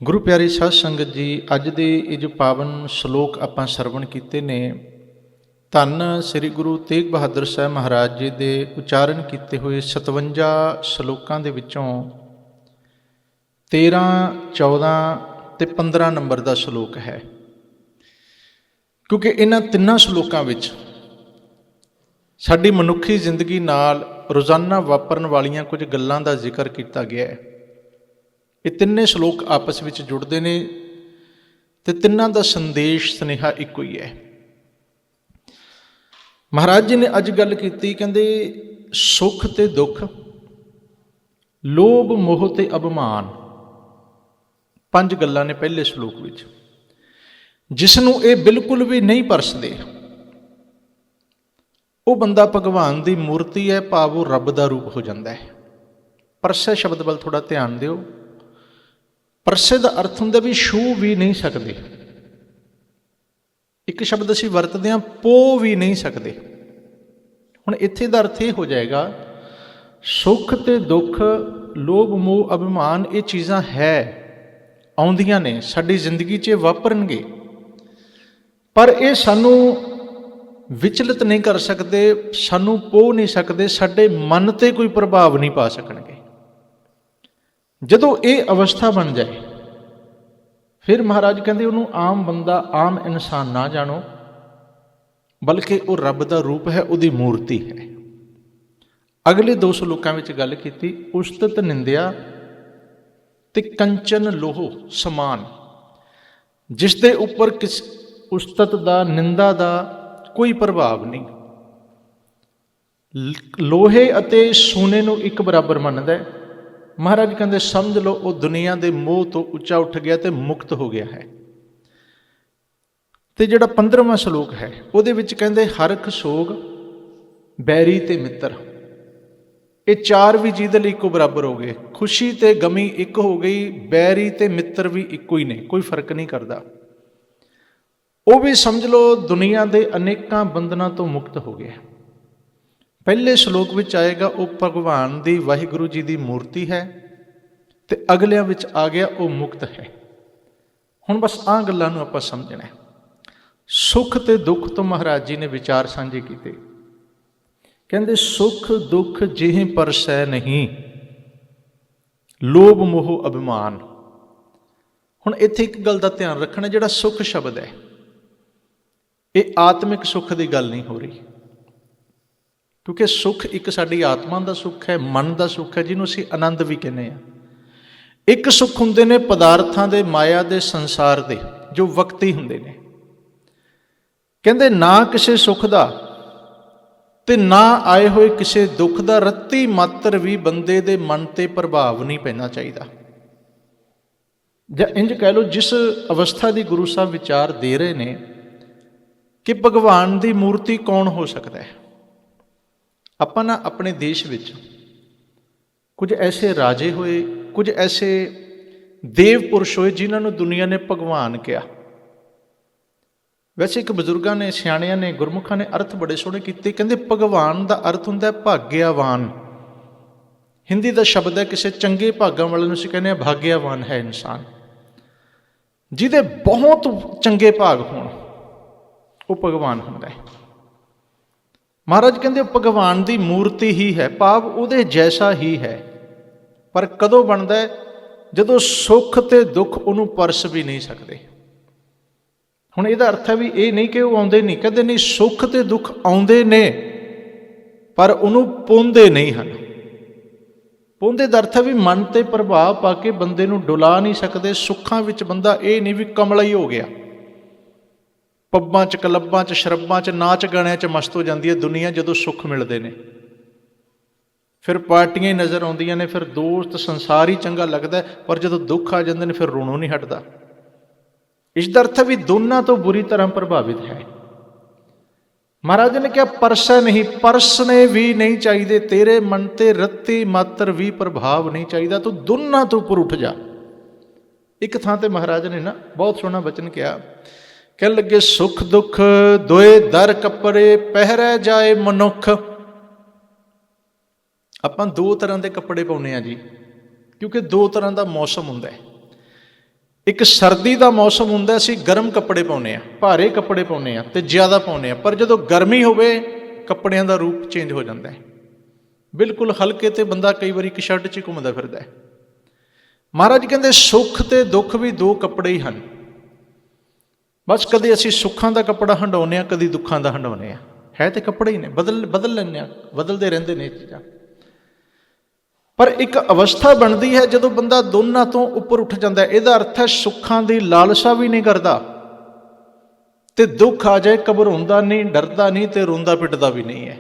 ਗੁਰੂ ਪਿਆਰੀ ਸਾਧ ਸੰਗਤ ਜੀ, ਅੱਜ ਦੇ ਇਹ ਜੋ ਪਾਵਨ ਸ਼ਲੋਕ ਆਪਾਂ ਸਰਵਣ ਕੀਤੇ ਨੇ, ਧੰਨ ਸ੍ਰੀ ਗੁਰੂ ਤੇਗ ਬਹਾਦਰ ਸਾਹਿਬ ਮਹਾਰਾਜ ਜੀ ਦੇ ਉਚਾਰਨ ਕੀਤੇ ਹੋਏ 57 ਸ਼ਲੋਕਾਂ ਦੇ ਵਿੱਚੋਂ 13, 14 ਤੇ 15 ਨੰਬਰ ਦਾ ਸ਼ਲੋਕ ਹੈ। ਕਿਉਂਕਿ ਇਹਨਾਂ ਤਿੰਨਾਂ ਸ਼ਲੋਕਾਂ ਵਿੱਚ ਸਾਡੀ ਮਨੁੱਖੀ ਜ਼ਿੰਦਗੀ ਨਾਲ ਰੋਜ਼ਾਨਾ ਵਾਪਰਨ ਵਾਲੀਆਂ ਕੁਝ ਗੱਲਾਂ ਦਾ ਜ਼ਿਕਰ ਕੀਤਾ ਗਿਆ ਹੈ। ਇਹ ਤਿੰਨੇ ਸ਼ਲੋਕ ਆਪਸ ਵਿੱਚ ਜੁੜਦੇ ਨੇ ਤੇ ਤਿੰਨਾਂ ਦਾ ਸੰਦੇਸ਼ ਸੁਨੇਹਾ ਇੱਕੋ ਹੀ ਹੈ। ਮਹਾਰਾਜ ਜੀ ਨੇ ਅੱਜ ਗੱਲ ਕੀਤੀ, ਕਹਿੰਦੇ ਸੁੱਖ ਤੇ ਦੁੱਖ, ਲੋਭ ਮੋਹ ਤੇ ਅਭਿਮਾਨ, 5 ਗੱਲਾਂ ਨੇ ਪਹਿਲੇ ਸ਼ਲੋਕ ਵਿੱਚ। ਜਿਸ ਨੂੰ ਇਹ ਬਿਲਕੁਲ ਵੀ ਨਹੀਂ ਪਰਸਦੇ ਉਹ ਬੰਦਾ ਭਗਵਾਨ ਦੀ ਮੂਰਤੀ ਹੈ, ਭਾਵ ਉਹ ਰੱਬ ਦਾ ਰੂਪ ਹੋ ਜਾਂਦਾ ਹੈ। ਪਰਸੇ ਸ਼ਬਦ ਵੱਲ ਥੋੜਾ ਧਿਆਨ ਦਿਓ। ਪਰਸੇ ਦਾ ਅਰਥ ਹੁੰਦਾ ਵੀ ਛੂਹ ਵੀ ਨਹੀਂ ਸਕਦੇ। ਇੱਕ ਸ਼ਬਦ ਅਸੀਂ ਵਰਤਦੇ ਹਾਂ, ਪੋ ਵੀ ਨਹੀਂ ਸਕਦੇ। ਹੁਣ ਇੱਥੇ ਦਾ ਅਰਥ ਇਹ ਹੋ ਜਾਏਗਾ, ਸੁੱਖ ਤੇ ਦੁੱਖ, ਲੋਭ ਮੋਹ ਅਭਿਮਾਨ, ਇਹ ਚੀਜ਼ਾਂ ਹੈ, ਆਉਂਦੀਆਂ ਨੇ, ਸਾਡੀ ਜ਼ਿੰਦਗੀ 'ਚ ਵਾਪਰਨਗੇ, ਪਰ ਇਹ ਸਾਨੂੰ ਵਿਚਲਿਤ ਨਹੀਂ ਕਰ ਸਕਦੇ, ਸਾਨੂੰ ਪੋ ਨਹੀਂ ਸਕਦੇ, ਸਾਡੇ ਮਨ 'ਤੇ ਕੋਈ ਪ੍ਰਭਾਵ ਨਹੀਂ ਪਾ ਸਕਣਗੇ। ਜਦੋਂ ਇਹ ਅਵਸਥਾ ਬਣ ਜਾਏ ਫਿਰ ਮਹਾਰਾਜ ਕਹਿੰਦੇ ਉਹਨੂੰ ਆਮ ਬੰਦਾ, ਆਮ ਇਨਸਾਨ ਨਾ ਜਾਣੋ, ਬਲਕਿ ਉਹ ਰੱਬ ਦਾ ਰੂਪ ਹੈ, ਉਹਦੀ ਮੂਰਤੀ ਹੈ। ਅਗਲੇ 2 ਸ਼ਲੋਕਾਂ ਵਿੱਚ ਗੱਲ ਕੀਤੀ, ਉਸਤਤ ਨਿੰਦਿਆ ਤੇ ਕੰਚਨ ਲੋਹ ਸਮਾਨ, ਜਿਸ ਦੇ ਉੱਪਰ ਕਿਸ ਉਸਤਤ ਦਾ, ਨਿੰਦਾ ਦਾ ਕੋਈ ਪ੍ਰਭਾਵ ਨਹੀਂ। ਲੋਹੇ ਅਤੇ ਸੋਨੇ ਨੂੰ ਇੱਕ ਬਰਾਬਰ ਮੰਨਦਾ ਹੈ। ਮਹਾਰਾਜ ਕਹਿੰਦੇ ਸਮਝ ਲਓ ਉਹ ਦੁਨੀਆ ਦੇ ਮੋਹ ਤੋਂ ਉੱਚਾ ਉੱਠ ਗਿਆ ਤੇ ਮੁਕਤ ਹੋ ਗਿਆ ਹੈ। ਤੇ ਜਿਹੜਾ 15ਵਾਂ ਸ਼ਲੋਕ ਹੈ ਉਹਦੇ ਵਿੱਚ ਕਹਿੰਦੇ ਹਰਖ ਸੋਗ, ਬੈਰੀ ਤੇ ਮਿੱਤਰ, ਇਹ 4 ਵੀ ਜਿਹਦੇ ਲਈ ਇੱਕੋ ਬਰਾਬਰ ਹੋ ਗਏ। ਖੁਸ਼ੀ ਤੇ ਗਮੀ ਇੱਕ ਹੋ ਗਈ, ਬੈਰੀ ਤੇ ਮਿੱਤਰ ਵੀ ਇੱਕੋ ਹੀ ਨੇ, ਕੋਈ ਫਰਕ ਨਹੀਂ ਕਰਦਾ। ਉਹ ਵੀ ਸਮਝ ਲਓ ਦੁਨੀਆ ਦੇ ਅਨੇਕਾਂ ਬੰਧਨਾਂ ਤੋਂ ਮੁਕਤ ਹੋ ਗਿਆ। ਪਹਿਲੇ ਸ਼ਲੋਕ ਵਿੱਚ ਆਏਗਾ ਉਹ ਭਗਵਾਨ ਦੀ, ਵਾਹਿਗੁਰੂ ਜੀ ਦੀ ਮੂਰਤੀ ਹੈ, ਤੇ ਅਗਲਿਆਂ ਵਿੱਚ ਆ ਗਿਆ ਉਹ ਮੁਕਤ ਹੈ। ਹੁਣ ਬਸ ਆਹ ਗੱਲਾਂ ਨੂੰ ਆਪਾਂ ਸਮਝਣਾ ਹੈ। ਸੁੱਖ ਤੇ ਦੁੱਖ ਤੋਂ ਮਹਾਰਾਜ ਜੀ ਨੇ ਵਿਚਾਰ ਸਾਂਝੇ ਕੀਤੇ। ਕਹਿੰਦੇ ਸੁੱਖ ਦੁੱਖ ਜਿਹੇ ਪਰਸੈ ਨਹੀਂ, ਲੋਭ ਮੋਹ ਅਭਿਮਾਨ। ਹੁਣ ਇੱਥੇ ਇੱਕ ਗੱਲ ਦਾ ਧਿਆਨ ਰੱਖਣਾ, ਜਿਹੜਾ ਸੁੱਖ ਸ਼ਬਦ ਹੈ ਇਹ ਆਤਮਿਕ ਸੁੱਖ ਦੀ ਗੱਲ ਨਹੀਂ ਹੋ ਰਹੀ, ਕਿਉਂਕਿ ਸੁੱਖ ਇੱਕ ਸਾਡੀ ਆਤਮਾ ਦਾ ਸੁੱਖ ਹੈ, ਮਨ ਦਾ ਸੁੱਖ ਹੈ, ਜਿਹਨੂੰ ਅਸੀਂ ਆਨੰਦ ਵੀ ਕਹਿੰਦੇ ਹਾਂ। ਇੱਕ ਸੁੱਖ ਹੁੰਦੇ ਨੇ ਪਦਾਰਥਾਂ ਦੇ, ਮਾਇਆ ਦੇ, ਸੰਸਾਰ ਦੇ, ਜੋ ਵਕਤੀ ਹੁੰਦੇ ਨੇ। ਕਹਿੰਦੇ ਨਾ ਕਿਸੇ ਸੁੱਖ ਦਾ ਤੇ ਨਾ ਆਏ ਹੋਏ ਕਿਸੇ ਦੁੱਖ ਦਾ ਰੱਤੀ ਮਾਤਰ ਵੀ ਬੰਦੇ ਦੇ ਮਨ ਤੇ ਪ੍ਰਭਾਵ ਨਹੀਂ ਪੈਣਾ ਚਾਹੀਦਾ। ਜਾਂ ਇੰਝ ਕਹਿ ਲਓ, ਜਿਸ ਅਵਸਥਾ ਦੀ ਗੁਰੂ ਸਾਹਿਬ ਵਿਚਾਰ ਦੇ ਰਹੇ ਨੇ ਕਿ ਭਗਵਾਨ ਦੀ ਮੂਰਤੀ ਕੌਣ ਹੋ ਸਕਦਾ ਹੈ। ਆਪਾਂ ਨਾ ਆਪਣੇ ਦੇਸ਼ ਵਿੱਚ ਕੁਝ ਐਸੇ ਰਾਜੇ ਹੋਏ, ਕੁਝ ਐਸੇ ਦੇਵ ਪੁਰਸ਼ ਹੋਏ ਜਿਨ੍ਹਾਂ ਨੂੰ ਦੁਨੀਆ ਨੇ ਭਗਵਾਨ ਕਿਹਾ। ਵੈਸੇ ਇੱਕ ਬਜ਼ੁਰਗਾਂ ਨੇ, ਸਿਆਣਿਆਂ ਨੇ, ਗੁਰਮੁਖਾਂ ਨੇ ਅਰਥ ਬੜੇ ਸੋਹਣੇ ਕੀਤੇ। ਕਹਿੰਦੇ ਭਗਵਾਨ ਦਾ ਅਰਥ ਹੁੰਦਾ ਭਾਗਿਆਵਾਨ। ਹਿੰਦੀ ਦਾ ਸ਼ਬਦ ਹੈ, ਕਿਸੇ ਚੰਗੇ ਭਾਗਾਂ ਵਾਲੇ ਨੂੰ ਅਸੀਂ ਕਹਿੰਦੇ ਹਾਂ ਭਾਗਿਆਵਾਨ ਹੈ ਇਨਸਾਨ। ਜਿਹਦੇ ਬਹੁਤ ਚੰਗੇ ਭਾਗ ਹੋਣ ਉਹ ਭਗਵਾਨ ਹੁੰਦਾ ਹੈ। ਮਹਾਰਾਜ ਕਹਿੰਦੇ ਉਹ ਭਗਵਾਨ ਦੀ ਮੂਰਤੀ ਹੀ ਹੈ, ਭਾਵ ਉਹਦੇ ਜੈਸਾ ਹੀ ਹੈ। ਪਰ ਕਦੋਂ ਬਣਦਾ ਹੈ? ਜਦੋਂ ਸੁੱਖ ਤੇ ਦੁੱਖ ਉਹਨੂੰ ਪਰਸ ਵੀ ਨਹੀਂ ਸਕਦੇ। ਹੁਣ ਇਹਦਾ ਅਰਥ ਹੈ ਵੀ ਇਹ ਨਹੀਂ ਕਿ ਉਹ ਆਉਂਦੇ ਨਹੀਂ, ਕਹਿੰਦੇ ਨਹੀਂ, ਸੁੱਖ ਤੇ ਦੁੱਖ ਆਉਂਦੇ ਨੇ ਪਰ ਉਹਨੂੰ ਪਾਉਂਦੇ ਨਹੀਂ ਹਨ। ਪਾਉਂਦੇ ਦਾ ਅਰਥ ਹੈ ਵੀ ਮਨ ਤੇ ਪ੍ਰਭਾਵ ਪਾ ਕੇ ਬੰਦੇ ਨੂੰ ਡੁਲਾ ਨਹੀਂ ਸਕਦੇ। ਸੁੱਖਾਂ ਵਿੱਚ ਬੰਦਾ ਇਹ ਨਹੀਂ ਵੀ ਕਮਲਾ ਹੀ ਹੋ ਗਿਆ, ਪੱਬਾਂ 'ਚ, ਕਲੱਬਾਂ 'ਚ, ਸ਼ਰਬਾਂ 'ਚ, ਨਾਚ ਗਾਣਿਆਂ 'ਚ ਮਸਤ ਹੋ ਜਾਂਦੀ ਹੈ ਦੁਨੀਆ ਜਦੋਂ ਸੁੱਖ ਮਿਲਦੇ ਨੇ। ਫਿਰ ਪਾਰਟੀਆਂ ਹੀ ਨਜ਼ਰ ਆਉਂਦੀਆਂ ਨੇ, ਫਿਰ ਦੋਸਤ, ਸੰਸਾਰ ਹੀ ਚੰਗਾ ਲੱਗਦਾ, ਪਰ ਜਦੋਂ ਦੁੱਖ ਆ ਜਾਂਦੇ ਨੇ ਫਿਰ ਰੋਣੋਂ ਨਹੀਂ ਹਟਦਾ। ਇਸ ਦਾ ਅਰਥ ਹੈ ਵੀ ਦੋਨਾਂ ਤੋਂ ਬੁਰੀ ਤਰ੍ਹਾਂ ਪ੍ਰਭਾਵਿਤ ਹੈ। ਮਹਾਰਾਜ ਨੇ ਕਿਹਾ ਪਰਸੈ ਨਹੀਂ, ਪਰਸਨੇ ਵੀ ਨਹੀਂ ਚਾਹੀਦੇ, ਤੇਰੇ ਮਨ ਤੇ ਰੱਤੀ ਮਾਤਰ ਵੀ ਪ੍ਰਭਾਵ ਨਹੀਂ ਚਾਹੀਦਾ, ਤੂੰ ਦੋਨਾਂ ਤੋਂ ਉੱਪਰ ਉੱਠ ਜਾ। ਇੱਕ ਥਾਂ ਤੇ ਮਹਾਰਾਜ ਨੇ ਨਾ ਬਹੁਤ ਸੋਹਣਾ ਬਚਨ ਕਿਹਾ, ਕਹਿਣ ਲੱਗੇ ਸੁੱਖ ਦੁੱਖ ਦੋਏ ਦਰ ਕੱਪੜੇ, ਪਹਿਰੈ ਜਾਏ ਮਨੁੱਖ। ਆਪਾਂ 2 ਤਰ੍ਹਾਂ ਦੇ ਕੱਪੜੇ ਪਾਉਂਦੇ ਹਾਂ ਜੀ, ਕਿਉਂਕਿ 2 ਤਰ੍ਹਾਂ ਦਾ ਮੌਸਮ ਹੁੰਦਾ ਹੈ। ਇੱਕ ਸਰਦੀ ਦਾ ਮੌਸਮ ਹੁੰਦਾ, ਅਸੀਂ ਗਰਮ ਕੱਪੜੇ ਪਾਉਂਦੇ ਹਾਂ, ਭਾਰੇ ਕੱਪੜੇ ਪਾਉਂਦੇ ਹਾਂ ਅਤੇ ਜ਼ਿਆਦਾ ਪਾਉਂਦੇ ਹਾਂ। ਪਰ ਜਦੋਂ ਗਰਮੀ ਹੋਵੇ ਕੱਪੜਿਆਂ ਦਾ ਰੂਪ ਚੇਂਜ ਹੋ ਜਾਂਦਾ ਹੈ। ਬਿਲਕੁਲ ਹਲਕੇ 'ਤੇ ਬੰਦਾ ਕਈ ਵਾਰੀ ਇੱਕ ਸ਼ਰਟ 'ਚ ਹੀ ਘੁੰਮਦਾ ਫਿਰਦਾ ਹੈ। ਮਹਾਰਾਜ ਕਹਿੰਦੇ ਸੁੱਖ ਅਤੇ ਦੁੱਖ ਵੀ ਦੋ ਕੱਪੜੇ ਹੀ ਹਨ। ਬਸ ਕਦੇ ਅਸੀਂ ਸੁੱਖਾਂ ਦਾ ਕੱਪੜਾ ਹੰਡਾਉਂਦੇ ਹਾਂ, ਕਦੀ ਦੁੱਖਾਂ ਦਾ ਹੰਡਾਉਂਦੇ ਹਾਂ। ਹੈ ਤੇ ਕੱਪੜੇ ਹੀ ਨੇ, ਬਦਲ ਲੈਂਦੇ ਹਾਂ, ਬਦਲਦੇ ਰਹਿੰਦੇ ਨੇ ਇਹ ਚੀਜ਼ਾਂ। ਪਰ ਇੱਕ ਅਵਸਥਾ ਬਣਦੀ ਹੈ ਜਦੋਂ ਬੰਦਾ ਦੋਨਾਂ ਤੋਂ ਉੱਪਰ ਉੱਠ ਜਾਂਦਾ। ਇਹਦਾ ਅਰਥ ਹੈ ਸੁੱਖਾਂ ਦੀ ਲਾਲਸਾ ਵੀ ਨਹੀਂ ਕਰਦਾ, ਤੇ ਦੁੱਖ ਆ ਜਾਏ ਘਬਰਾਉਂਦਾ ਨਹੀਂ, ਡਰਦਾ ਨਹੀਂ, ਤੇ ਰੋਂਦਾ ਪਿੱਟਦਾ ਵੀ ਨਹੀਂ ਹੈ।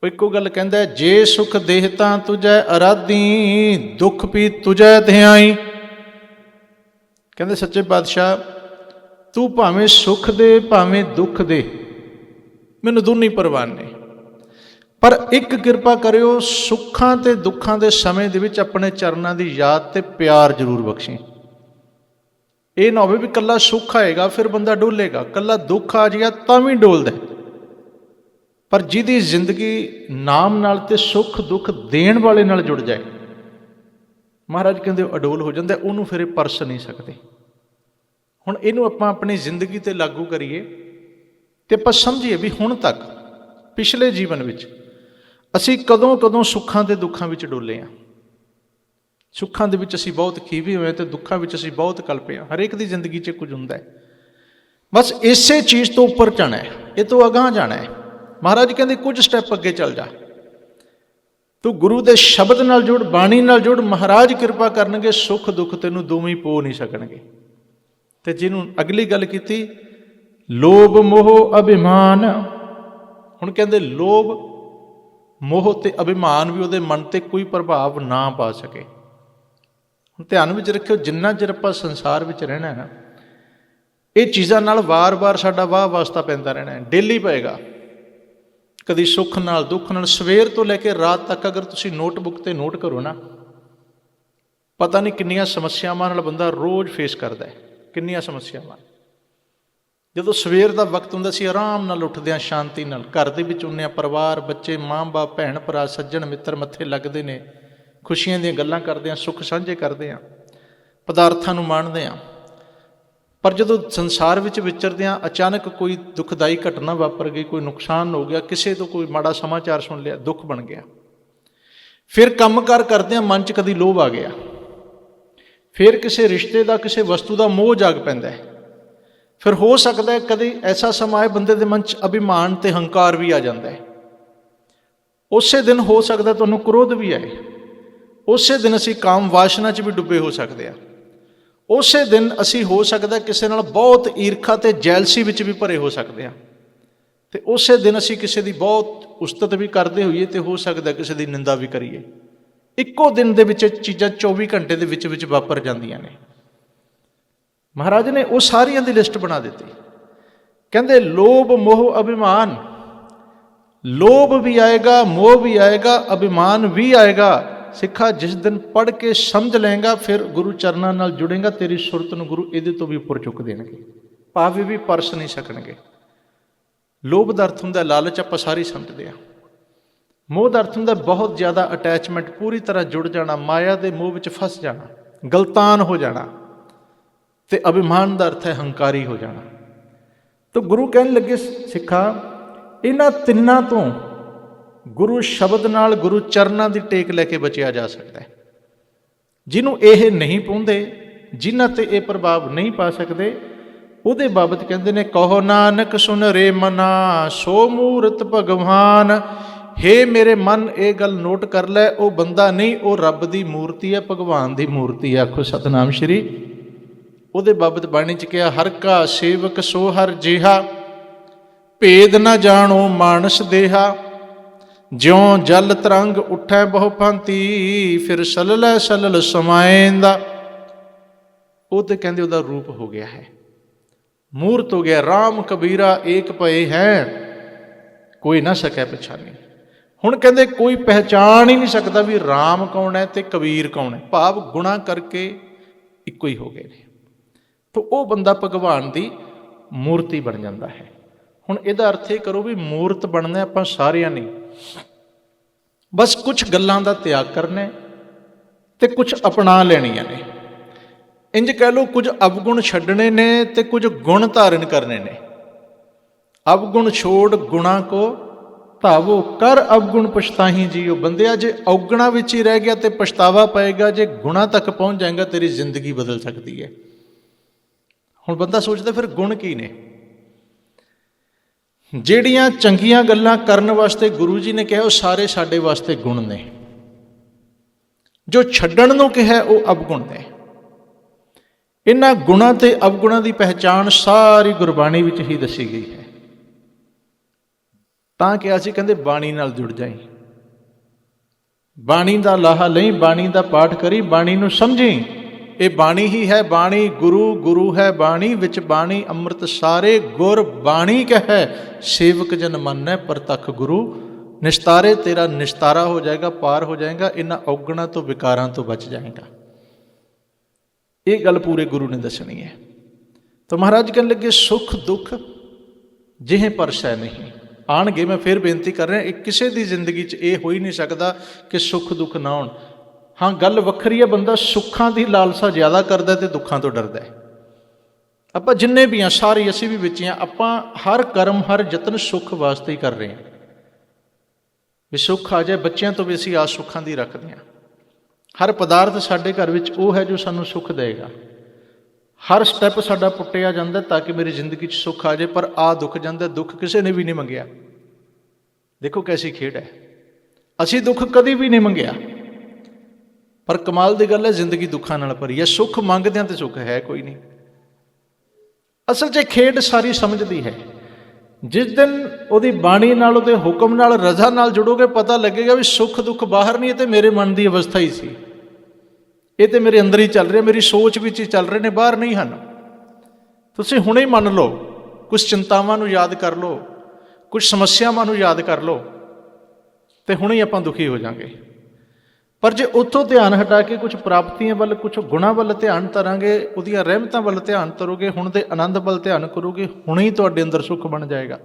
ਉਹ ਇੱਕੋ ਗੱਲ ਕਹਿੰਦਾ, ਜੇ ਸੁਖ ਦੇਹ ਤਾਂ ਤੁਝੈ ਅਰਾਧੀ, ਦੁੱਖ ਵੀ ਤੁਝੈ ਧਿਆਈ। ਕਹਿੰਦੇ ਸੱਚੇ ਪਾਤਸ਼ਾਹ, ਤੂੰ ਭਾਵੇਂ ਸੁੱਖ ਦੇ ਭਾਵੇਂ ਦੁੱਖ ਦੇ, ਮੈਨੂੰ ਦੋਨੀ ਪ੍ਰਵਾਨ ਨੇ, ਪਰ ਇੱਕ ਕਿਰਪਾ ਕਰਿਓ, ਸੁੱਖਾਂ ਤੇ ਦੁੱਖਾਂ ਦੇ ਸਮੇਂ ਦੇ ਵਿੱਚ ਆਪਣੇ ਚਰਨਾਂ ਦੀ ਯਾਦ ਤੇ ਪਿਆਰ ਜ਼ਰੂਰ ਬਖਸ਼ੀ। ਇਹ ਨਾ ਹੋਵੇ ਵੀ ਇਕੱਲਾ ਸੁੱਖ ਆਏਗਾ ਫਿਰ ਬੰਦਾ ਡੋਲੇਗਾ, ਇਕੱਲਾ ਦੁੱਖ ਆ ਜਾਏਗਾ ਤਾਂ ਵੀ ਡੋਲਦਾ। ਪਰ ਜਿਹਦੀ ਜ਼ਿੰਦਗੀ ਨਾਮ ਨਾਲ ਤੇ ਸੁੱਖ ਦੁੱਖ ਦੇਣ ਵਾਲੇ ਨਾਲ ਜੁੜ ਜਾਏ, ਮਹਾਰਾਜ ਕਹਿੰਦੇ ਅਡੋਲ ਹੋ ਜਾਂਦਾ, ਉਹਨੂੰ ਫਿਰ ਇਹ ਪਰਸ ਨਹੀਂ ਸਕਦੇ। ਹੁਣ ਇਹਨੂੰ ਆਪਾਂ ਆਪਣੀ ਜ਼ਿੰਦਗੀ 'ਤੇ ਲਾਗੂ ਕਰੀਏ ਤੇ ਆਪਾਂ ਸਮਝੀਏ ਵੀ ਹੁਣ ਤੱਕ ਪਿਛਲੇ ਜੀਵਨ ਵਿੱਚ ਅਸੀਂ ਕਦੋਂ ਕਦੋਂ ਸੁੱਖਾਂ ਤੇ ਦੁੱਖਾਂ ਵਿੱਚ ਡੋਲੇ ਹਾਂ। ਸੁੱਖਾਂ ਦੇ ਵਿੱਚ ਅਸੀਂ ਬਹੁਤ ਖੀਵੇ ਹੋਏ ਤੇ ਦੁੱਖਾਂ ਵਿੱਚ ਅਸੀਂ ਬਹੁਤ ਕਲਪੇ ਹਾਂ। ਹਰੇਕ ਦੀ ਜ਼ਿੰਦਗੀ 'ਚ ਕੁਝ ਹੁੰਦਾ ਹੈ। ਬਸ ਇਸੇ ਚੀਜ਼ ਤੋਂ ਉੱਪਰ ਜਾਣਾ ਹੈ, ਇਹ ਤੋਂ ਅਗਾਂਹ ਜਾਣਾ ਹੈ। ਮਹਾਰਾਜ ਕਹਿੰਦੇ ਕੁਝ ਸਟੈਪ ਅੱਗੇ ਚੱਲ ਜਾ, ਤੂੰ ਗੁਰੂ ਦੇ ਸ਼ਬਦ ਨਾਲ ਜੁੜ, ਬਾਣੀ ਨਾਲ ਜੁੜ, ਮਹਾਰਾਜ ਕਿਰਪਾ ਕਰਨਗੇ, ਸੁੱਖ ਦੁੱਖ ਤੈਨੂੰ ਦੋਵੇਂ ਪੋ ਨਹੀਂ ਸਕਣਗੇ। ਤੇ ਜਿਹਨੂੰ ਅਗਲੀ ਗੱਲ ਕੀਤੀ, ਲੋਭ ਮੋਹ ਅਭਿਮਾਨ, ਹੁਣ ਕਹਿੰਦੇ ਲੋਭ ਮੋਹ ਤੇ ਅਭਿਮਾਨ ਵੀ ਉਹਦੇ ਮਨ ਤੇ ਕੋਈ ਪ੍ਰਭਾਵ ਨਾ ਪਾ ਸਕੇ। ਹੁਣ ਧਿਆਨ ਵਿੱਚ ਰੱਖਿਓ, ਜਿੰਨਾ ਚਿਰ ਆਪਾਂ ਸੰਸਾਰ ਵਿੱਚ ਰਹਿਣਾ ਹੈ ਨਾ, ਇਹ ਚੀਜ਼ਾਂ ਨਾਲ ਵਾਰ-ਵਾਰ ਸਾਡਾ ਵਾਹ ਵਾਸਤਾ ਪੈਂਦਾ ਰਹਿਣਾ ਹੈ, ਡੇਲੀ ਪਏਗਾ। ਕਦੀ ਸੁੱਖ ਨਾਲ ਦੁੱਖ ਨਾਲ, ਸਵੇਰ ਤੋਂ ਲੈ ਕੇ ਰਾਤ ਤੱਕ ਅਗਰ ਤੁਸੀਂ ਨੋਟਬੁੱਕ 'ਤੇ ਨੋਟ ਕਰੋ ਨਾ, ਪਤਾ ਨਹੀਂ ਕਿੰਨੀਆਂ ਸਮੱਸਿਆਵਾਂ ਨਾਲ ਬੰਦਾ ਰੋਜ਼ ਫੇਸ ਕਰਦਾ ਹੈ, ਕਿੰਨੀਆਂ ਸਮੱਸਿਆਵਾਂ। ਜਦੋਂ ਸਵੇਰ ਦਾ ਵਕਤ ਹੁੰਦਾ ਸੀ, ਆਰਾਮ ਨਾਲ ਉੱਠਦੇ ਹਾਂ, ਸ਼ਾਂਤੀ ਨਾਲ, ਘਰ ਦੇ ਵਿੱਚ ਹੁੰਦੇ ਹਾਂ, ਪਰਿਵਾਰ ਬੱਚੇ ਮਾਂ ਬਾਪ ਭੈਣ ਭਰਾ ਸੱਜਣ ਮਿੱਤਰ ਮੱਥੇ ਲੱਗਦੇ ਨੇ, ਖੁਸ਼ੀਆਂ ਦੀਆਂ ਗੱਲਾਂ ਕਰਦੇ ਹਾਂ, ਸੁੱਖ ਸਾਂਝੇ ਕਰਦੇ ਹਾਂ, ਪਦਾਰਥਾਂ ਨੂੰ ਮਾਣਦੇ ਹਾਂ। ਪਰ ਜਦੋਂ ਸੰਸਾਰ ਵਿੱਚ ਵਿਚਰਦੇ ਹਾਂ, ਅਚਾਨਕ ਕੋਈ ਦੁਖਦਾਈ ਘਟਨਾ ਵਾਪਰ ਗਈ, ਕੋਈ ਨੁਕਸਾਨ ਹੋ ਗਿਆ, ਕਿਸੇ ਤੋਂ ਕੋਈ ਮਾੜਾ ਸਮਾਚਾਰ ਸੁਣ ਲਿਆ, ਦੁੱਖ ਬਣ ਗਿਆ। ਫਿਰ ਕੰਮਕਾਰ ਕਰਦੇ ਹਾਂ, ਮਨ 'ਚ ਕਦੀ ਲੋਭ ਆ ਗਿਆ, ਫਿਰ ਕਿਸੇ ਰਿਸ਼ਤੇ ਦਾ ਕਿਸੇ ਵਸਤੂ ਦਾ ਮੋਹ ਜਾਗ ਪੈਂਦਾ ਹੈ। ਫਿਰ ਹੋ ਸਕਦਾ ਹੈ ਕਦੇ ਐਸਾ ਸਮਾਂ ਆਏ ਬੰਦੇ ਦੇ ਮਨ 'ਚ ਅਭਿਮਾਨ ਤੇ ਹੰਕਾਰ ਵੀ ਆ ਜਾਂਦਾ ਹੈ। ਉਸੇ ਦਿਨ ਹੋ ਸਕਦਾ ਤੁਹਾਨੂੰ ਕ੍ਰੋਧ ਵੀ ਆਏ, ਉਸੇ ਦਿਨ ਅਸੀਂ ਕਾਮ ਵਾਸ਼ਨਾ 'ਚ ਵੀ ਡੁੱਬੇ ਹੋ ਸਕਦੇ ਹਾਂ। ਉਸੇ ਦਿਨ ਅਸੀਂ ਹੋ ਸਕਦਾ ਕਿਸੇ ਨਾਲ ਬਹੁਤ ਈਰਖਾ ਤੇ ਜੈਲਸੀ ਵਿੱਚ ਵੀ ਭਰੇ ਹੋ ਸਕਦੇ ਹਾਂ। ਤੇ ਉਸੇ ਦਿਨ ਅਸੀਂ ਕਿਸੇ ਦੀ ਬਹੁਤ ਉਸਤਤ ਵੀ ਕਰਦੇ ਹੋਈਏ, ਤੇ ਹੋ ਸਕਦਾ ਕਿਸੇ ਦੀ ਨਿੰਦਾ ਵੀ ਕਰੀਏ। ਇੱਕੋ ਦਿਨ ਦੇ ਵਿੱਚ ਚੀਜ਼ਾਂ 24 ਘੰਟੇ ਦੇ ਵਿੱਚ ਵਿੱਚ ਵਾਪਰ ਜਾਂਦੀਆਂ ਨੇ। ਮਹਾਰਾਜ ਨੇ ਉਹ ਸਾਰੀਆਂ ਦੀ ਲਿਸਟ ਬਣਾ ਦਿੱਤੀ। ਕਹਿੰਦੇ ਲੋਭ ਮੋਹ ਅਭਿਮਾਨ, ਲੋਭ ਵੀ ਆਏਗਾ, ਮੋਹ ਵੀ ਆਏਗਾ, ਅਭਿਮਾਨ ਵੀ ਆਏਗਾ। ਸਿੱਖਾ ਜਿਸ ਦਿਨ ਪੜ੍ਹ ਕੇ ਸਮਝ ਲਏਗਾ, ਫਿਰ ਗੁਰੂ ਚਰਨਾਂ ਨਾਲ ਜੁੜੇਗਾ, ਤੇਰੀ ਸੁਰਤ ਨੂੰ ਗੁਰੂ ਇਹਦੇ ਤੋਂ ਵੀ ਉੱਪਰ ਚੁੱਕ ਦੇਣਗੇ, ਭਾਵੇਂ ਵੀ ਪਰਸ ਨਹੀਂ ਸਕਣਗੇ। ਲੋਭ ਦਾ ਅਰਥ ਹੁੰਦਾ ਲਾਲਚ, ਆਪਾਂ ਸਾਰੀ ਸਮਝਦੇ ਹਾਂ। ਮੋਹ ਦਾ ਅਰਥ ਹੁੰਦਾ ਬਹੁਤ ਜ਼ਿਆਦਾ ਅਟੈਚਮੈਂਟ, ਪੂਰੀ ਤਰ੍ਹਾਂ ਜੁੜ ਜਾਣਾ, ਮਾਇਆ ਦੇ ਮੋਹ ਵਿੱਚ ਫਸ ਜਾਣਾ, ਗਲਤਾਨ ਹੋ ਜਾਣਾ। ਤੇ ਅਭਿਮਾਨ ਦਾ ਅਰਥ ਹੈ ਹੰਕਾਰੀ ਹੋ ਜਾਣਾ। ਤਾਂ ਗੁਰੂ ਕਹਿਣ ਲੱਗੇ, ਸਿੱਖਾ ਇਹਨਾਂ ਤਿੰਨਾਂ ਤੋਂ ਗੁਰੂ ਸ਼ਬਦ ਨਾਲ, ਗੁਰੂ ਚਰਨਾਂ ਦੀ ਟੇਕ ਲੈ ਕੇ ਬਚਿਆ ਜਾ ਸਕਦਾ ਹੈ। ਜਿਹਨੂੰ ਇਹ ਨਹੀਂ ਪਾਉਂਦੇ, ਜਿਨ੍ਹਾਂ ਤੇ ਇਹ ਪ੍ਰਭਾਵ ਨਹੀਂ ਪਾ ਸਕਦੇ, ਉਹਦੇ ਬਾਬਤ ਕਹਿੰਦੇ ਨੇ, ਕਹੋ ਨਾਨਕ ਸੁਨ ਰੇ ਮਨਾ, ਸੋ ਮੂਰਤ ਭਗਵਾਨ। ਹੇ ਮੇਰੇ ਮਨ, ਇਹ ਗੱਲ ਨੋਟ ਕਰ ਲੈ, ਉਹ ਬੰਦਾ ਨਹੀਂ, ਉਹ ਰੱਬ ਦੀ ਮੂਰਤੀ ਹੈ, ਭਗਵਾਨ ਦੀ ਮੂਰਤੀ ਹੈ। ਆਖੋ ਸਤਨਾਮ ਸ਼੍ਰੀ। ਉਹਦੇ ਬਾਬਤ ਬਾਣੀ 'ਚ ਕਿਹਾ, ਹਰ ਕਾ ਸੇਵਕ ਸੋ ਹਰ ਜਿਹਾ, ਭੇਦ ਨਾ ਜਾਣੋ ਮਾਨਸ ਦੇਹਾ। ਜਿਉਂ ਜਲ ਤਰੰਗ ਉੱਠੈ ਬਹੁ ਭਾਂਤੀ, ਫਿਰ ਸਲਲੈ ਸਲਲ ਸਮਾਏਂਦਾ। ਉਹ ਤੇ ਕਹਿੰਦੇ ਉਹਦਾ ਰੂਪ ਹੋ ਗਿਆ ਹੈ, ਮੂਰਤ ਹੋ ਗਿਆ। ਰਾਮ ਕਬੀਰਾ ਏਕ ਭਏ ਹੈ, ਕੋਈ ਨਾ ਸਕੈ ਪਛਾਨੀ। ਹੁਣ ਕਹਿੰਦੇ ਕੋਈ ਪਹਿਚਾਣ ਹੀ ਨਹੀਂ ਸਕਦਾ ਵੀ ਰਾਮ ਕੌਣ ਹੈ ਤੇ ਕਬੀਰ ਕੌਣ ਹੈ, ਭਾਵ ਗੁਣਾ ਕਰਕੇ ਇੱਕੋ ਹੀ ਹੋ ਗਏ ਨੇ। ਤਾਂ ਉਹ ਬੰਦਾ ਭਗਵਾਨ ਦੀ ਮੂਰਤੀ ਬਣ ਜਾਂਦਾ ਹੈ। ਹੁਣ ਇਹਦਾ ਅਰਥ ਇਹ ਕਰੋ ਵੀ ਮੂਰਤ ਬਣਨਾ ਆਪਾਂ ਸਾਰਿਆਂ ਨੇ, ਬਸ ਕੁਝ ਗੱਲਾਂ ਦਾ ਤਿਆਗ ਕਰਨਾ ਤੇ ਕੁਝ ਅਪਣਾ ਲੈਣੀਆਂ ਨੇ। ਇੰਜ ਕਹਿ ਲਓ ਕੁਝ ਅਵਗੁਣ ਛੱਡਣੇ ਨੇ ਤੇ ਕੁਝ ਗੁਣ ਧਾਰਨ ਕਰਨੇ ਨੇ। ਅਵਗੁਣ ਛੋੜ ਗੁਣਾ ਕੋ ਧਾਵੋ, ਕਰ ਅਵਗੁਣ ਪਛਤਾਹੀ ਜੀਓ। ਬੰਦਿਆ ਜੇ ਔਗਣਾ ਵਿੱਚ ਹੀ ਰਹਿ ਗਿਆ ਤੇ ਪਛਤਾਵਾ ਪਏਗਾ, ਜੇ ਗੁਣਾ ਤੱਕ ਪਹੁੰਚ ਜਾਏਗਾ ਤੇਰੀ ਜ਼ਿੰਦਗੀ ਬਦਲ ਸਕਦੀ ਹੈ। ਹੁਣ ਬੰਦਾ ਸੋਚਦਾ ਫਿਰ ਗੁਣ ਕੀ ਨੇ? ਜਿਹੜੀਆਂ ਚੰਗੀਆਂ ਗੱਲਾਂ ਕਰਨ ਵਾਸਤੇ ਗੁਰੂ ਜੀ ਨੇ ਕਿਹਾ ਉਹ ਸਾਰੇ ਸਾਡੇ ਵਾਸਤੇ ਗੁਣ ਨੇ। ਜੋ ਛੱਡਣ ਨੂੰ ਕਿਹਾ ਉਹ ਅਵਗੁਣ ਨੇ। ਇਹਨਾਂ ਗੁਣਾਂ ਤੇ ਅਵਗੁਣਾਂ ਦੀ ਪਹਿਚਾਣ ਸਾਰੀ ਗੁਰਬਾਣੀ ਵਿੱਚ ਹੀ ਦੱਸੀ ਗਈ ਹੈ। ਤਾਂ ਕਿਹਾ ਸੀ, ਕਹਿੰਦੇ ਬਾਣੀ ਨਾਲ ਜੁੜ ਜਾਈ, ਬਾਣੀ ਦਾ ਲਾਹਾ ਲਈ, ਬਾਣੀ ਦਾ ਪਾਠ ਕਰੀ, ਬਾਣੀ ਨੂੰ ਸਮਝੀ। ਇਹ ਬਾਣੀ ਹੀ ਹੈ ਬਾਣੀ, ਗੁਰੂ ਗੁਰੂ ਹੈ ਬਾਣੀ, ਵਿੱਚ ਬਾਣੀ ਅੰਮ੍ਰਿਤ ਸਾਰੇ ਗੁਰ ਬਾਣੀ ਕਹੈ, ਸੇਵਕ ਜਨ ਮੰਨੈ ਪ੍ਰਤੱਖ ਗੁਰੂ ਨਿਸਤਾਰੇ। ਤੇਰਾ ਨਿਸਤਾਰਾ ਹੋ ਜਾਏਗਾ, ਪਾਰ ਹੋ ਜਾਏਗਾ, ਇਹਨਾਂ ਔਗਣਾਂ ਤੋਂ ਵਿਕਾਰਾਂ ਤੋਂ ਬਚ ਜਾਏਗਾ। ਇਹ ਗੱਲ ਪੂਰੇ ਗੁਰੂ ਨੇ ਦੱਸਣੀ ਹੈ। ਤਾਂ ਮਹਾਰਾਜ ਕਹਿਣ ਲੱਗੇ ਸੁੱਖ ਦੁੱਖ ਜਿਹੇ ਪਰਸੈ ਨਹੀਂ ਆਣਗੇ। ਮੈਂ ਫਿਰ ਬੇਨਤੀ ਕਰ ਰਿਹਾ, ਇਹ ਕਿਸੇ ਦੀ ਜ਼ਿੰਦਗੀ 'ਚ ਇਹ ਹੋ ਹੀ ਨਹੀਂ ਸਕਦਾ ਕਿ ਸੁੱਖ ਦੁੱਖ ਨਾ ਆਉਣ। ਹਾਂ, ਗੱਲ ਵੱਖਰੀ ਹੈ, ਬੰਦਾ ਸੁੱਖਾਂ ਦੀ ਲਾਲਸਾ ਜ਼ਿਆਦਾ ਕਰਦਾ ਤੇ ਦੁੱਖਾਂ ਤੋਂ ਡਰਦਾ ਹੈ। ਆਪਾਂ ਜਿੰਨੇ ਵੀ ਹਾਂ, ਸਾਰੇ ਅਸੀਂ ਵੀ ਵਿੱਚ ਹਾਂ, ਆਪਾਂ ਹਰ ਕਰਮ ਹਰ ਯਤਨ ਸੁੱਖ ਵਾਸਤੇ ਹੀ ਕਰ ਰਹੇ ਹਾਂ ਵੀ ਸੁੱਖ ਆ ਜਾਏ। ਬੱਚਿਆਂ ਤੋਂ ਵੀ ਅਸੀਂ ਆਸ ਸੁੱਖਾਂ ਦੀ ਰੱਖਦੇ ਹਾਂ। ਹਰ ਪਦਾਰਥ ਸਾਡੇ ਘਰ ਵਿੱਚ ਉਹ ਹੈ ਜੋ ਸਾਨੂੰ ਸੁੱਖ ਦੇਗਾ। ਹਰ ਸਟੈਪ ਸਾਡਾ ਪੁੱਟਿਆ ਜਾਂਦਾ ਤਾਂ ਕਿ ਮੇਰੀ ਜ਼ਿੰਦਗੀ 'ਚ ਸੁੱਖ ਆ ਜਾਏ, ਪਰ ਆ ਦੁੱਖ ਜਾਂਦਾ। ਦੁੱਖ ਕਿਸੇ ਨੇ ਵੀ ਨਹੀਂ ਮੰਗਿਆ। ਦੇਖੋ ਕੈਸੀ ਖੇਡ ਹੈ, ਅਸੀਂ ਦੁੱਖ ਕਦੀ ਵੀ ਨਹੀਂ ਮੰਗਿਆ, ਪਰ ਕਮਾਲ ਦੀ ਗੱਲ ਹੈ ਜ਼ਿੰਦਗੀ ਦੁੱਖਾਂ ਨਾਲ ਭਰੀ ਹੈ। ਸੁੱਖ ਮੰਗਦਿਆਂ ਤੇ ਸੁੱਖ ਹੈ ਕੋਈ ਨਹੀਂ। ਅਸਲ 'ਚ ਖੇਡ ਸਾਰੀ ਸਮਝਦੀ ਹੈ। ਜਿਸ ਦਿਨ ਉਹਦੀ ਬਾਣੀ ਨਾਲ, ਉਹਦੇ ਹੁਕਮ ਨਾਲ, ਰਜ਼ਾ ਨਾਲ ਜੁੜੋਗੇ, ਪਤਾ ਲੱਗੇਗਾ ਵੀ ਸੁੱਖ ਦੁੱਖ ਬਾਹਰ ਨਹੀਂ, ਇਹ ਤੇ ਮੇਰੇ ਮਨ ਦੀ ਅਵਸਥਾ ਹੀ ਸੀ। ਇਹ ਤੇ ਮੇਰੇ ਅੰਦਰ ਹੀ ਚੱਲ ਰਿਹਾ, ਮੇਰੀ ਸੋਚ ਵਿੱਚ ਹੀ ਚੱਲ ਰਹੇ ਨੇ, ਬਾਹਰ ਨਹੀਂ ਹਨ। ਤੁਸੀਂ ਹੁਣੇ ਮੰਨ ਲਓ, ਕੁਝ ਚਿੰਤਾਵਾਂ ਨੂੰ ਯਾਦ ਕਰ ਲਓ, ਕੁਝ ਸਮੱਸਿਆਵਾਂ ਨੂੰ ਯਾਦ ਕਰ ਲਓ, ਤੇ ਹੁਣੇ ਹੀ ਆਪਾਂ ਦੁਖੀ ਹੋ ਜਾਵਾਂਗੇ। ਪਰ ਜੇ ਉੱਥੋਂ ਧਿਆਨ ਹਟਾ ਕੇ ਕੁਝ ਪ੍ਰਾਪਤੀਆਂ ਵੱਲ, ਕੁਝ ਗੁਣਾਂ ਵੱਲ ਧਿਆਨ ਧਰਾਂਗੇ, ਉਹਦੀਆਂ ਰਹਿਮਤਾਂ ਵੱਲ ਧਿਆਨ ਧਰੋਗੇ, ਹੁਣ ਦੇ ਆਨੰਦ ਵੱਲ ਧਿਆਨ ਕਰੋਗੇ, ਹੁਣੇ ਹੀ ਤੁਹਾਡੇ ਅੰਦਰ ਸੁੱਖ ਬਣ ਜਾਏਗਾ।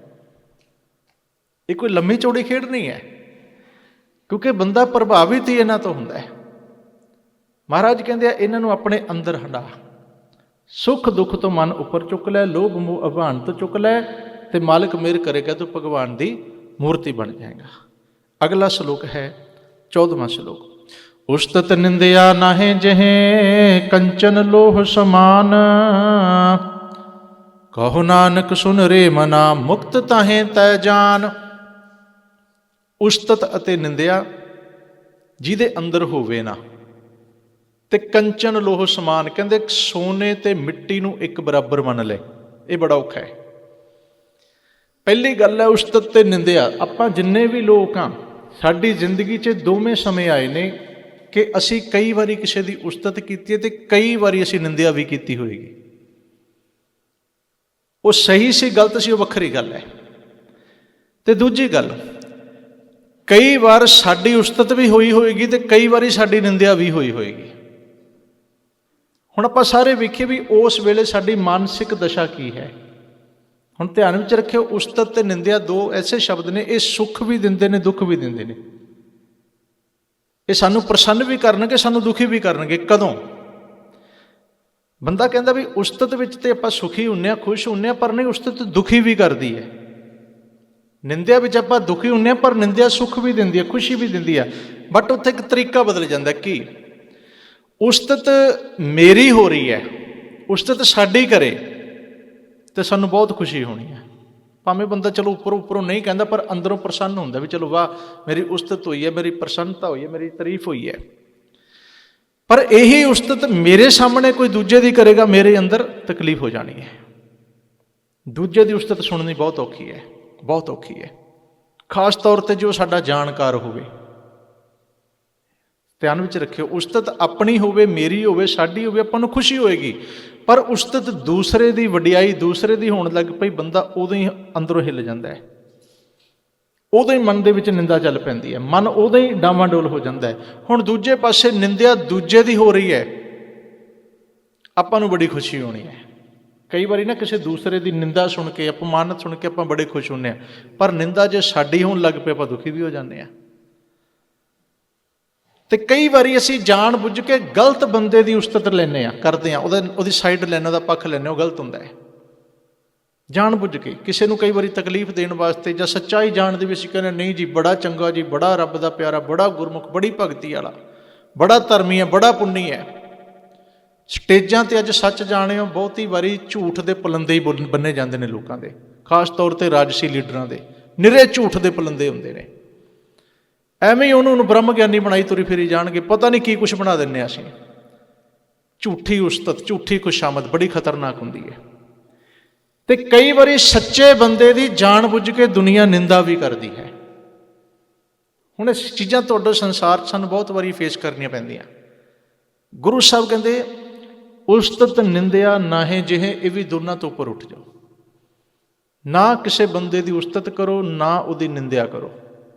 ਇਹ ਕੋਈ ਲੰਮੀ ਚੌੜੀ ਖੇਡ ਨਹੀਂ ਹੈ, ਕਿਉਂਕਿ ਬੰਦਾ ਪ੍ਰਭਾਵਿਤ ਹੀ ਇਹਨਾਂ ਤੋਂ ਹੁੰਦਾ ਹੈ। ਮਹਾਰਾਜ ਕਹਿੰਦੇ ਆ, ਇਹਨਾਂ ਨੂੰ ਆਪਣੇ ਅੰਦਰ ਹੰਡਾ, ਸੁੱਖ ਦੁੱਖ ਤੋਂ ਮਨ ਉੱਪਰ ਚੁੱਕ ਲੈ, ਲੋਭ ਮੋਹ ਅਭਾਨ ਤੋਂ ਚੁੱਕ ਲੈ, ਤੇ ਮਾਲਕ ਮਿਹਰ ਕਰੇਗਾ ਤੂੰ ਭਗਵਾਨ ਦੀ ਮੂਰਤੀ ਬਣ ਜਾਏਗਾ। ਅਗਲਾ ਸ਼ਲੋਕ ਹੈ 14ਵਾਂ ਸ਼ਲੋਕ। ਉਸਤਤ ਨਿੰਦਿਆ ਨਾਹੇ ਜਿਹੇ ਕੰਚਨ ਲੋਹ ਸਮਾਨ, ਕਹੋ ਨਾਨਕ ਸੁਨ ਰੇ ਮਨਾ ਮੁਕਤ ਤਾਹੇ ਤੈ ਜਾਨ। ਉਸਤਤ ਅਤੇ ਨਿੰਦਿਆ ਜਿਹਦੇ ਅੰਦਰ ਹੋਵੇ ਨਾ, ਤੇ ਕੰਚਨ ਲੋਹ ਸਮਾਨ, ਕਹਿੰਦੇ ਸੋਨੇ ਤੇ ਮਿੱਟੀ ਨੂੰ ਇੱਕ ਬਰਾਬਰ ਮੰਨ ਲੈ, ਇਹ ਬੜਾ ਔਖਾ ਹੈ। ਪਹਿਲੀ ਗੱਲ ਹੈ ਉਸਤਤ ਤੇ ਨਿੰਦਿਆ। ਆਪਾਂ ਜਿੰਨੇ ਵੀ ਲੋਕ ਹਾਂ, ਸਾਡੀ ਜ਼ਿੰਦਗੀ 'ਚ ਦੋਵੇਂ ਸਮੇਂ ਆਏ ਨੇ ਕਿ ਅਸੀਂ ਕਈ ਵਾਰੀ ਕਿਸੇ ਦੀ ਉਸਤਤ ਕੀਤੀ ਹੈ ਤੇ ਕਈ ਵਾਰੀ ਅਸੀਂ ਨਿੰਦਿਆ ਵੀ ਕੀਤੀ ਹੋਏਗੀ। ਉਹ ਸਹੀ ਸੀ ਗਲਤ ਸੀ ਉਹ ਵੱਖਰੀ ਗੱਲ ਹੈ। ਤੇ ਦੂਜੀ ਗੱਲ, ਕਈ ਵਾਰ ਸਾਡੀ ਉਸਤਤ ਵੀ ਹੋਈ ਹੋਏਗੀ ਤੇ ਕਈ ਵਾਰੀ ਸਾਡੀ ਨਿੰਦਿਆ ਵੀ ਹੋਈ ਹੋਏਗੀ। ਹੁਣ ਆਪਾਂ ਸਾਰੇ ਵੇਖੀਏ ਵੀ ਉਸ ਵੇਲੇ ਸਾਡੀ ਮਾਨਸਿਕ ਦਸ਼ਾ ਕੀ ਹੈ। ਹੁਣ ਧਿਆਨ ਵਿੱਚ ਰੱਖਿਓ, ਉਸਤਤ ਤੇ ਨਿੰਦਿਆ ਦੋ ਐਸੇ ਸ਼ਬਦ ਨੇ, ਇਹ ਸੁੱਖ ਵੀ ਦਿੰਦੇ ਨੇ, ਦੁੱਖ ਵੀ ਦਿੰਦੇ ਨੇ। ਇਹ ਸਾਨੂੰ ਪ੍ਰਸੰਨ ਵੀ ਕਰਨਗੇ, ਸਾਨੂੰ ਦੁਖੀ ਵੀ ਕਰਨਗੇ। ਕਦੋਂ? ਬੰਦਾ ਕਹਿੰਦਾ ਵੀ ਉਸਤਤ ਵਿੱਚ ਤੇ ਆਪਾਂ ਸੁਖੀ ਹੁੰਦੇ ਹਾਂ, ਖੁਸ਼ ਹੁੰਦੇ ਹਾਂ, ਪਰ ਨਹੀਂ, ਉਸਤਤ ਦੁਖੀ ਵੀ ਕਰਦੀ ਹੈ। ਨਿੰਦਿਆ ਵਿੱਚ ਆਪਾਂ ਦੁਖੀ ਹੁੰਦੇ ਹਾਂ, ਪਰ ਨਿੰਦਿਆ ਸੁੱਖ ਵੀ ਦਿੰਦੀ ਹੈ, ਖੁਸ਼ੀ ਵੀ ਦਿੰਦੀ ਹੈ। ਬਟ ਉੱਥੇ ਇੱਕ ਤਰੀਕਾ ਬਦਲ ਜਾਂਦਾ। ਕੀ? ਉਸਤਤ ਮੇਰੀ ਹੋ ਰਹੀ ਹੈ, ਉਸਤਤ ਸਾਡੀ ਕਰੇ ਤੇ ਸਾਨੂੰ ਬਹੁਤ ਖੁਸ਼ੀ ਹੋਣੀ ਹੈ। ਭਾਵੇਂ ਬੰਦਾ ਚਲੋ ਉੱਪਰੋਂ ਨਹੀਂ ਕਹਿੰਦਾ, ਪਰ ਅੰਦਰੋਂ ਪ੍ਰਸੰਨ ਹੁੰਦਾ ਵੀ ਚਲੋ ਵਾਹ, ਮੇਰੀ ਉਸਤਤ ਹੋਈ ਹੈ, ਮੇਰੀ ਪ੍ਰਸੰਨਤਾ ਹੋਈ ਹੈ, ਮੇਰੀ ਤਾਰੀਫ ਹੋਈ ਹੈ। ਪਰ ਇਹੀ ਉਸਤਤ ਮੇਰੇ ਸਾਹਮਣੇ ਕੋਈ ਦੂਜੇ ਦੀ ਕਰੇਗਾ, ਮੇਰੇ ਅੰਦਰ ਤਕਲੀਫ ਹੋ ਜਾਣੀ ਹੈ। ਦੂਜੇ ਦੀ ਉਸਤਤ ਸੁਣਨੀ ਬਹੁਤ ਔਖੀ ਹੈ, ਬਹੁਤ ਔਖੀ ਹੈ। ਖਾਸ ਤੌਰ 'ਤੇ ਜੋ ਸਾਡਾ ਜਾਣਕਾਰ ਹੋਵੇ। ਧਿਆਨ ਵਿੱਚ ਰੱਖਿਓ, ਉਸਤਤ ਆਪਣੀ ਹੋਵੇ, ਮੇਰੀ ਹੋਵੇ, ਸਾਡੀ ਹੋਵੇ, ਆਪਾਂ ਨੂੰ ਖੁਸ਼ੀ ਹੋਏਗੀ। ਪਰ ਉਸਤਤ ਦੂਸਰੇ ਦੀ ਵਡਿਆਈ, ਦੂਸਰੇ ਦੀ ਹੋਣ ਲੱਗ ਪਈ, ਬੰਦਾ ਉਦੋਂ ਹੀ ਅੰਦਰੋਂ ਹਿੱਲ ਜਾਂਦਾ ਹੈ। ਉਦੋਂ ਹੀ ਮਨ ਦੇ ਵਿੱਚ ਨਿੰਦਾ ਚੱਲ ਪੈਂਦੀ ਹੈ, ਮਨ ਉਦੋਂ ਹੀ ਡਾਵਾਂਡੋਲ ਹੋ ਜਾਂਦਾ ਹੈ। ਹੁਣ ਦੂਜੇ ਪਾਸੇ ਨਿੰਦਿਆ ਦੂਜੇ ਦੀ ਹੋ ਰਹੀ ਹੈ, ਆਪਾਂ ਨੂੰ ਬੜੀ ਖੁਸ਼ੀ ਹੋਣੀ ਹੈ। ਕਈ ਵਾਰੀ ਨਾ ਕਿਸੇ ਦੂਸਰੇ ਦੀ ਨਿੰਦਾ ਸੁਣ ਕੇ, ਅਪਮਾਨਤ ਸੁਣ ਕੇ ਆਪਾਂ ਬੜੇ ਖੁਸ਼ ਹੁੰਦੇ ਹਾਂ, ਪਰ ਨਿੰਦਾ ਜੇ ਸਾਡੀ ਹੋਣ ਲੱਗ ਪਈ ਆਪਾਂ ਦੁਖੀ ਵੀ ਹੋ ਜਾਂਦੇ ਹਾਂ। ਤੇ ਕਈ ਵਾਰੀ ਅਸੀਂ ਜਾਣ ਬੁੱਝ ਕੇ ਗਲਤ ਬੰਦੇ ਦੀ ਉਸਤਤ ਲੈਂਦੇ ਕਰਦੇ ਹਾਂ, ਉਹਦੀ ਸਾਈਡ ਲੈਣਾ, ਉਹਦਾ ਪੱਖ ਲੈਂਦੇ, ਉਹ ਗਲਤ ਹੁੰਦਾ ਹੈ। ਜਾਣ ਬੁੱਝ ਕੇ ਕਿਸੇ ਨੂੰ ਕਈ ਵਾਰੀ ਤਕਲੀਫ ਦੇਣ ਵਾਸਤੇ ਜਾਂ ਸੱਚਾਈ ਜਾਣਦੇ ਵੀ ਅਸੀਂ ਕਹਿੰਦੇ ਨਹੀਂ ਜੀ ਬੜਾ ਚੰਗਾ ਜੀ, ਬੜਾ ਰੱਬ ਦਾ ਪਿਆਰਾ, ਬੜਾ ਗੁਰਮੁਖ, ਬੜੀ ਭਗਤੀ ਵਾਲਾ, ਬੜਾ ਧਰਮੀ ਹੈ, ਬੜਾ ਪੁੰਨੀ ਹੈ। ਸਟੇਜਾਂ 'ਤੇ ਅੱਜ ਸੱਚ ਜਾਣਿਓ ਬਹੁਤੀ ਵਾਰੀ ਝੂਠ ਦੇ ਪਲੰਦੇ ਹੀ ਬੰਨੇ ਜਾਂਦੇ ਨੇ ਲੋਕਾਂ ਦੇ, ਖਾਸ ਤੌਰ 'ਤੇ ਰਾਜਸੀ ਲੀਡਰਾਂ ਦੇ ਨਿਰੇ ਝੂਠ ਦੇ ਪਲੰਦੇ ਹੁੰਦੇ ਨੇ। ਐਵੇਂ ਹੀ ਉਹਨੂੰ ਬ੍ਰਹਮ ਗਿਆਨੀ ਬਣਾਈ ਤੁਰੀ ਫਿਰੀ ਜਾਣਗੇ, ਪਤਾ ਨਹੀਂ ਕੀ ਕੁਛ ਬਣਾ ਦਿੰਦੇ ਅਸੀਂ। ਝੂਠੀ ਉਸਤਤ, ਝੂਠੀ ਖੁਸ਼ਾਮਦ ਬੜੀ ਖਤਰਨਾਕ ਹੁੰਦੀ ਹੈ। ਤੇ ਕਈ ਵਾਰੀ ਸੱਚੇ ਬੰਦੇ ਦੀ ਜਾਣ ਬੁੱਝ ਕੇ ਦੁਨੀਆ ਨਿੰਦਾ ਵੀ ਕਰਦੀ ਹੈ। ਹੁਣ ਇਸ ਚੀਜ਼ਾਂ ਤੁਹਾਡੇ ਸੰਸਾਰ 'ਚ ਸਾਨੂੰ ਬਹੁਤ ਵਾਰੀ ਫੇਸ ਕਰਨੀਆਂ ਪੈਂਦੀਆਂ। ਗੁਰੂ ਸਾਹਿਬ ਕਹਿੰਦੇ ਉਸਤਤ ਨਿੰਦਿਆ ਨਾਹੇ ਜਿਹੇ, ਇਹ ਵੀ ਦੋਨਾਂ ਤੋਂ ਉੱਪਰ ਉੱਠ ਜਾਓ। ਨਾ ਕਿਸੇ ਬੰਦੇ ਦੀ ਉਸਤਤ ਕਰੋ, ਨਾ ਉਹਦੀ ਨਿੰਦਿਆ ਕਰੋ।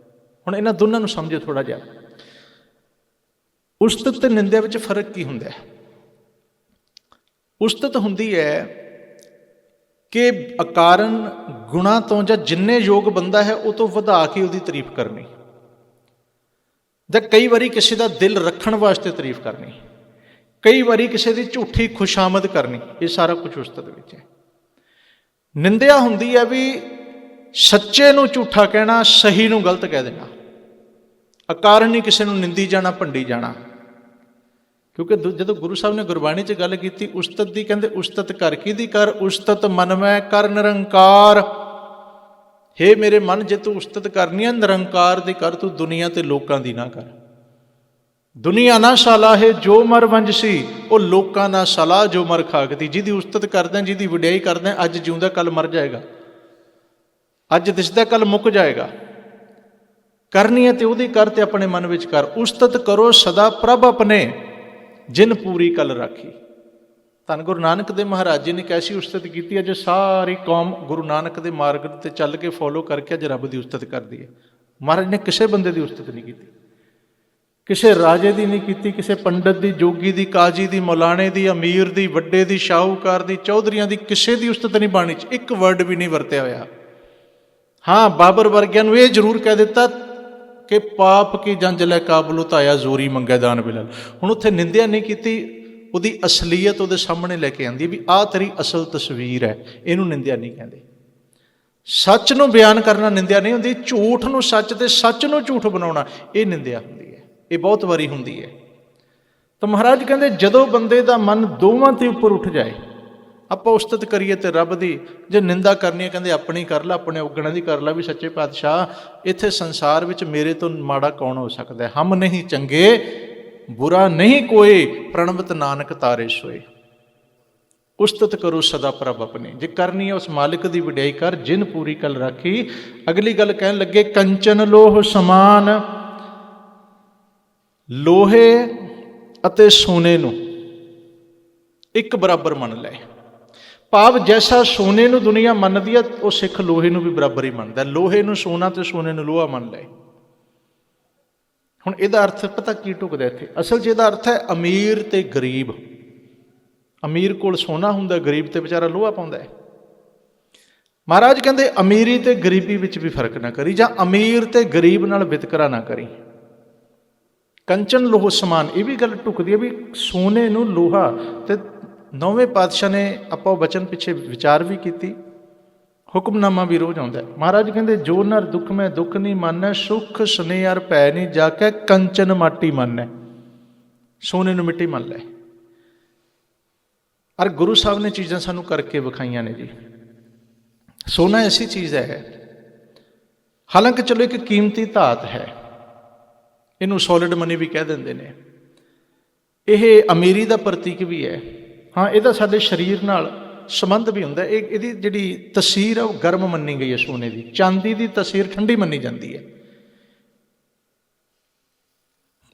ਹੁਣ ਇਹਨਾਂ ਦੋਨਾਂ ਨੂੰ ਸਮਝੋ ਥੋੜ੍ਹਾ ਜਿਹਾ। ਉਸਤਤ ਤੇ ਨਿੰਦਿਆ ਵਿੱਚ ਫਰਕ ਕੀ ਹੁੰਦਾ ਹੈ? ਉਸਤਤ ਹੁੰਦੀ ਹੈ ਕਿ ਅਕਾਰਨ ਗੁਣਾਂ ਤੋਂ ਜਾਂ ਜਿੰਨੇ ਯੋਗ ਬੰਦਾ ਹੈ ਉਹ ਤੋਂ ਵਧਾ ਕੇ ਉਹਦੀ ਤਾਰੀਫ ਕਰਨੀ, ਜਾਂ ਕਈ ਵਾਰੀ ਕਿਸੇ ਦਾ ਦਿਲ ਰੱਖਣ ਵਾਸਤੇ ਤਾਰੀਫ ਕਰਨੀ, ਕਈ ਵਾਰੀ ਕਿਸੇ ਦੀ ਝੂਠੀ ਖੁਸ਼ਾਮਦ ਕਰਨੀ, ਇਹ ਸਾਰਾ ਕੁਝ ਉਸਤਤ ਵਿੱਚ ਹੈ। ਨਿੰਦਿਆ ਹੁੰਦੀ ਹੈ ਵੀ ਸੱਚੇ ਨੂੰ ਝੂਠਾ ਕਹਿਣਾ, ਸਹੀ ਨੂੰ ਗਲਤ ਕਹਿ ਦੇਣਾ, ਅਕਾਰਨ ਹੀ ਕਿਸੇ ਨੂੰ ਨਿੰਦੀ ਜਾਣਾ, ਭੰਡੀ ਜਾਣਾ। ਕਿਉਂਕਿ ਜਦੋਂ ਗੁਰੂ ਸਾਹਿਬ ਨੇ ਗੁਰਬਾਣੀ 'ਚ ਗੱਲ ਕੀਤੀ ਉਸਤਤ ਦੀ, ਕਹਿੰਦੇ ਉਸਤਤ ਕਰ ਕਿਹਦੀ ਕਰ? ਉਸਤਤ ਮਨ ਮੈਂ ਕਰ ਨਿਰੰਕਾਰ। ਹੇ ਮੇਰੇ ਮਨ, ਜੇ ਤੂੰ ਉਸਤਤ ਕਰਨੀ ਹੈ ਨਿਰੰਕਾਰ ਦੀ ਕਰ, ਤੂੰ ਦੁਨੀਆ ਤੇ ਲੋਕਾਂ ਦੀ ਨਾ ਕਰ। ਦੁਨੀਆ ਨਾ ਸਲਾਹੇ ਜੋ ਮਰ ਵੰਜਸੀ, ਉਹ ਲੋਕਾਂ ਨਾ ਸਲਾਹ ਜੋ ਮਰ ਖਾਕਦੀ। ਜਿਹਦੀ ਉਸਤਤ ਕਰਦਾ, ਜਿਹਦੀ ਵਡਿਆਈ ਕਰਦਾ, ਅੱਜ ਜਿਉਂਦਾ ਕੱਲ ਮਰ ਜਾਏਗਾ, ਅੱਜ ਦਿਸਦਾ ਕੱਲ ਮੁੱਕ ਜਾਏਗਾ। ਕਰਨੀ ਹੈ ਤੇ ਉਹਦੀ ਕਰ, ਤੇ ਆਪਣੇ ਮਨ ਵਿੱਚ ਕਰ। ਉਸਤਤ ਕਰੋ ਸਦਾ ਪ੍ਰਭ ਆਪਣੇ, ਜਿਨ ਪੂਰੀ ਕਲ ਰਾਖੀ। ਧੰਨ ਗੁਰੂ ਨਾਨਕ ਦੇਵ ਮਹਾਰਾਜ ਜੀ ਨੇ ਕੈਸੀ ਉਸਤਤ ਕੀਤੀ। ਅੱਜ ਸਾਰੀ ਕੌਮ ਗੁਰੂ ਨਾਨਕ ਦੇ ਮਾਰਗ 'ਤੇ ਚੱਲ ਕੇ ਫੋਲੋ ਕਰਕੇ ਅੱਜ ਰੱਬ ਦੀ ਉਸਤਤ ਕਰਦੀ ਹੈ। ਮਹਾਰਾਜ ਨੇ ਕਿਸੇ ਬੰਦੇ ਦੀ ਉਸਤਤ ਨਹੀਂ ਕੀਤੀ, ਕਿਸੇ ਰਾਜੇ ਦੀ ਨਹੀਂ ਕੀਤੀ, ਕਿਸੇ ਪੰਡਤ ਦੀ, ਜੋਗੀ ਦੀ, ਕਾਜੀ ਦੀ, ਮੌਲਾਣੇ ਦੀ, ਅਮੀਰ ਦੀ, ਵੱਡੇ ਦੀ, ਸ਼ਾਹੂਕਾਰ ਦੀ, ਚੌਧਰੀਆਂ ਦੀ, ਕਿਸੇ ਦੀ ਉਸਤਤ ਨਹੀਂ ਬਾਣੀ 'ਚ ਇੱਕ ਵਰਡ ਵੀ ਨਹੀਂ ਵਰਤਿਆ ਹੋਇਆ। ਹਾਂ, ਬਾਬਰ ਵਰਗਿਆਂ ਨੂੰ ਇਹ ਜ਼ਰੂਰ ਕਹਿ ਦਿੱਤਾ ਕਿ ਪਾਪ ਕੀ ਜੰਜ ਲੈ ਕਾਬਲ ਉਤਾਇਆ, ਜ਼ੋਰੀ ਮੰਗਿਆ ਦਾਨ ਬਿਲਲ। ਹੁਣ ਉੱਥੇ ਨਿੰਦਿਆ ਨਹੀਂ ਕੀਤੀ, ਉਹਦੀ ਅਸਲੀਅਤ ਉਹਦੇ ਸਾਹਮਣੇ ਲੈ ਕੇ ਆਉਂਦੀ ਵੀ ਆਹ ਤੇਰੀ ਅਸਲ ਤਸਵੀਰ ਹੈ, ਇਹਨੂੰ ਨਿੰਦਿਆ ਨਹੀਂ ਕਹਿੰਦੇ। ਸੱਚ ਨੂੰ ਬਿਆਨ ਕਰਨਾ ਨਿੰਦਿਆ ਨਹੀਂ ਹੁੰਦੀ, ਝੂਠ ਨੂੰ ਸੱਚ ਤੇ ਸੱਚ ਨੂੰ ਝੂਠ ਬਣਾਉਣਾ ਇਹ ਨਿੰਦਿਆ ਹੁੰਦੀ ਹੈ। ਇਹ ਬਹੁਤ ਵਾਰੀ ਹੁੰਦੀ ਹੈ। ਤਾਂ ਮਹਾਰਾਜ ਕਹਿੰਦੇ ਜਦੋਂ ਬੰਦੇ ਦਾ ਮਨ ਦੋਵਾਂ ਤੇ ਉੱਪਰ ਉੱਠ ਜਾਏ, ਆਪਾਂ ਉਸਤਤ ਕਰੀਏ ਤੇ ਰੱਬ ਦੀ, ਜੇ ਨਿੰਦਾ ਕਰਨੀ ਹੈ ਕਹਿੰਦੇ ਆਪਣੀ ਕਰ ਲਾ, ਆਪਣੇ ਔਗਣਾਂ ਦੀ ਕਰ ਲਾ ਵੀ ਸੱਚੇ ਪਾਤਸ਼ਾਹ ਇੱਥੇ ਸੰਸਾਰ ਵਿੱਚ ਮੇਰੇ ਤੋਂ ਮਾੜਾ ਕੌਣ ਹੋ ਸਕਦਾ ਹੈ? ਹਮ ਨਹੀਂ ਚੰਗੇ ਬੁਰਾ ਨਹੀਂ ਕੋਈ, ਪ੍ਰਣਵਤ ਨਾਨਕ ਤਾਰੇ ਸੋਏ। ਉਸਤਤ ਕਰੋ ਸਦਾ ਪ੍ਰਭ ਆਪਣੀ, ਜੇ ਕਰਨੀ ਹੈ ਉਸ ਮਾਲਿਕ ਦੀ ਵਡਿਆਈ ਕਰ, ਜਿਨ ਪੂਰੀ ਕਲ ਰਾਖੀ। ਅਗਲੀ ਗੱਲ ਕਹਿਣ ਲੱਗੇ ਕੰਚਨ ਲੋਹ ਸਮਾਨ, ਲੋਹੇ ਅਤੇ ਸੋਨੇ ਨੂੰ ਇੱਕ ਬਰਾਬਰ ਮੰਨ ਲੈ। ਭਾਵ ਜੈਸਾ ਸੋਨੇ ਨੂੰ ਦੁਨੀਆ ਮੰਨਦੀ ਹੈ, ਉਹ ਸਿੱਖ ਲੋਹੇ ਨੂੰ ਵੀ ਬਰਾਬਰ ਹੀ ਮੰਨਦਾ। ਲੋਹੇ ਨੂੰ ਸੋਨਾ ਤੇ ਸੋਨੇ ਨੂੰ ਲੋਹਾ ਮੰਨ ਲੈ। ਹੁਣ ਇਹਦਾ ਅਰਥ ਪਤਾ ਕੀ ਢੁਕਦਾ ਇੱਥੇ? ਅਸਲ 'ਚ ਇਹਦਾ ਅਰਥ ਹੈ ਅਮੀਰ ਤੇ ਗਰੀਬ। ਅਮੀਰ ਕੋਲ ਸੋਨਾ ਹੁੰਦਾ, ਗਰੀਬ ਤੇ ਵਿਚਾਰਾ ਲੋਹਾ ਪਾਉਂਦਾ ਹੈ। ਮਹਾਰਾਜ ਕਹਿੰਦੇ ਅਮੀਰੀ ਤੇ ਗਰੀਬੀ ਵਿੱਚ ਵੀ ਫਰਕ ਨਾ ਕਰੀ, ਜਾਂ ਅਮੀਰ ਤੇ ਗਰੀਬ ਨਾਲ ਵਿਤਕਰਾ ਨਾ ਕਰੀ। ਕੰਚਨ ਲੋਹ ਸਮਾਨ, ਇਹ ਵੀ ਗੱਲ ਢੁਕਦੀ ਹੈ ਵੀ ਸੋਨੇ ਨੂੰ ਲੋਹਾ। ਤੇ ਨੌਵੇਂ ਪਾਤਸ਼ਾਹ ਨੇ ਆਪਾਂ ਉਹ ਬਚਨ ਪਿੱਛੇ ਵਿਚਾਰ ਵੀ ਕੀਤੀ, ਹੁਕਮਨਾਮਾ ਵੀ ਰੋਜ਼ ਆਉਂਦਾ। ਮਹਾਰਾਜ ਕਹਿੰਦੇ ਜੋ ਨਰ ਦੁੱਖ ਮੈਂ ਦੁੱਖ ਨਹੀਂ ਮੰਨੈ, ਸੁੱਖ ਸੁਨੇਹ ਅਰ ਭੈ ਨਹੀਂ ਜਾ ਕੇ, ਕੰਚਨ ਮਾਟੀ ਮੰਨੈ। ਸੋਨੇ ਨੂੰ ਮਿੱਟੀ ਮੰਨ ਲੈ। ਅਰ ਗੁਰੂ ਸਾਹਿਬ ਨੇ ਚੀਜ਼ਾਂ ਸਾਨੂੰ ਕਰਕੇ ਵਿਖਾਈਆਂ ਨੇ ਜੀ। ਸੋਨਾ ਐਸੀ ਚੀਜ਼ ਹੈ, ਹਾਲਾਂਕਿ ਚਲੋ ਇੱਕ ਕੀਮਤੀ ਧਾਤ ਹੈ, ਇਹਨੂੰ ਸੋਲਿਡ ਮਨੀ ਵੀ ਕਹਿ ਦਿੰਦੇ ਨੇ। ਇਹ ਅਮੀਰੀ ਦਾ ਪ੍ਰਤੀਕ ਵੀ ਹੈ। ਹਾਂ, ਇਹਦਾ ਸਾਡੇ ਸਰੀਰ ਨਾਲ ਸੰਬੰਧ ਵੀ ਹੁੰਦਾ। ਇਹਦੀ ਜਿਹੜੀ ਤਸੀਰ ਹੈ ਉਹ ਗਰਮ ਮੰਨੀ ਗਈ ਹੈ ਸੋਨੇ ਦੀ। ਚਾਂਦੀ ਦੀ ਤਸੀਰ ਠੰਡੀ ਮੰਨੀ ਜਾਂਦੀ ਹੈ।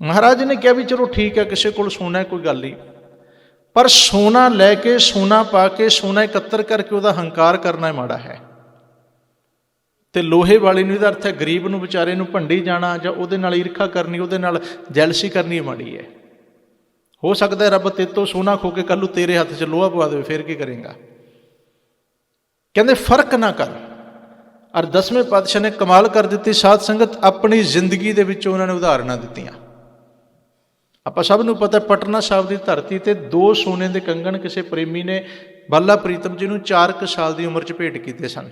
ਮਹਾਰਾਜ ਨੇ ਕਿਹਾ ਵੀ ਚਲੋ ਠੀਕ ਹੈ, ਕਿਸੇ ਕੋਲ ਸੋਨਾ ਹੈ, ਕੋਈ ਗੱਲ ਨਹੀਂ, ਪਰ ਸੋਨਾ ਲੈ ਕੇ, ਸੋਨਾ ਪਾ ਕੇ, ਸੋਨਾ ਇਕੱਤਰ ਕਰਕੇ ਉਹਦਾ ਹੰਕਾਰ ਕਰਨਾ ਮਾੜਾ ਹੈ। ਤੇ ਲੋਹੇ ਵਾਲੇ ਨੂੰ ਇਹਦਾ ਅਰਥ ਹੈ ਗਰੀਬ ਨੂੰ, ਵਿਚਾਰੇ ਨੂੰ ਭੰਡੀ ਜਾਣਾ, ਜਾਂ ਉਹਦੇ ਨਾਲ ਈਰਖਾ ਕਰਨੀ, ਉਹਦੇ ਨਾਲ ਜੈਲਸੀ ਕਰਨੀ ਮਾੜੀ ਹੈ। ਹੋ ਸਕਦਾ ਰੱਬ ਤੇਤੋਂ ਸੋਨਾ ਖੋ ਕੇ ਕੱਲ੍ਹ ਨੂੰ ਤੇਰੇ ਹੱਥ 'ਚ ਲੋਹਾ ਪਵਾ ਦੇਵੇ, ਫਿਰ ਕੀ ਕਰੇਗਾ? ਕਹਿੰਦੇ ਫਰਕ ਨਾ ਕਰ। ਔਰ 10ਵੇਂ ਪਾਤਸ਼ਾਹ ਨੇ ਕਮਾਲ ਕਰ ਦਿੱਤੀ। ਸਾਧ ਸੰਗਤ ਆਪਣੀ ਜ਼ਿੰਦਗੀ ਦੇ ਵਿੱਚ ਉਹਨਾਂ ਨੇ ਉਦਾਹਰਨਾਂ ਦਿੱਤੀਆਂ। ਆਪਾਂ ਸਭ ਨੂੰ ਪਤਾ ਪਟਨਾ ਸਾਹਿਬ ਦੀ ਧਰਤੀ ਤੇ 2 ਸੋਨੇ ਦੇ ਕੰਗਣ ਕਿਸੇ ਪ੍ਰੇਮੀ ਨੇ ਬਾਲਾ ਪ੍ਰੀਤਮ ਜੀ ਨੂੰ 4 ਸਾਲ ਦੀ ਉਮਰ 'ਚ ਭੇਟ ਕੀਤੇ ਸਨ।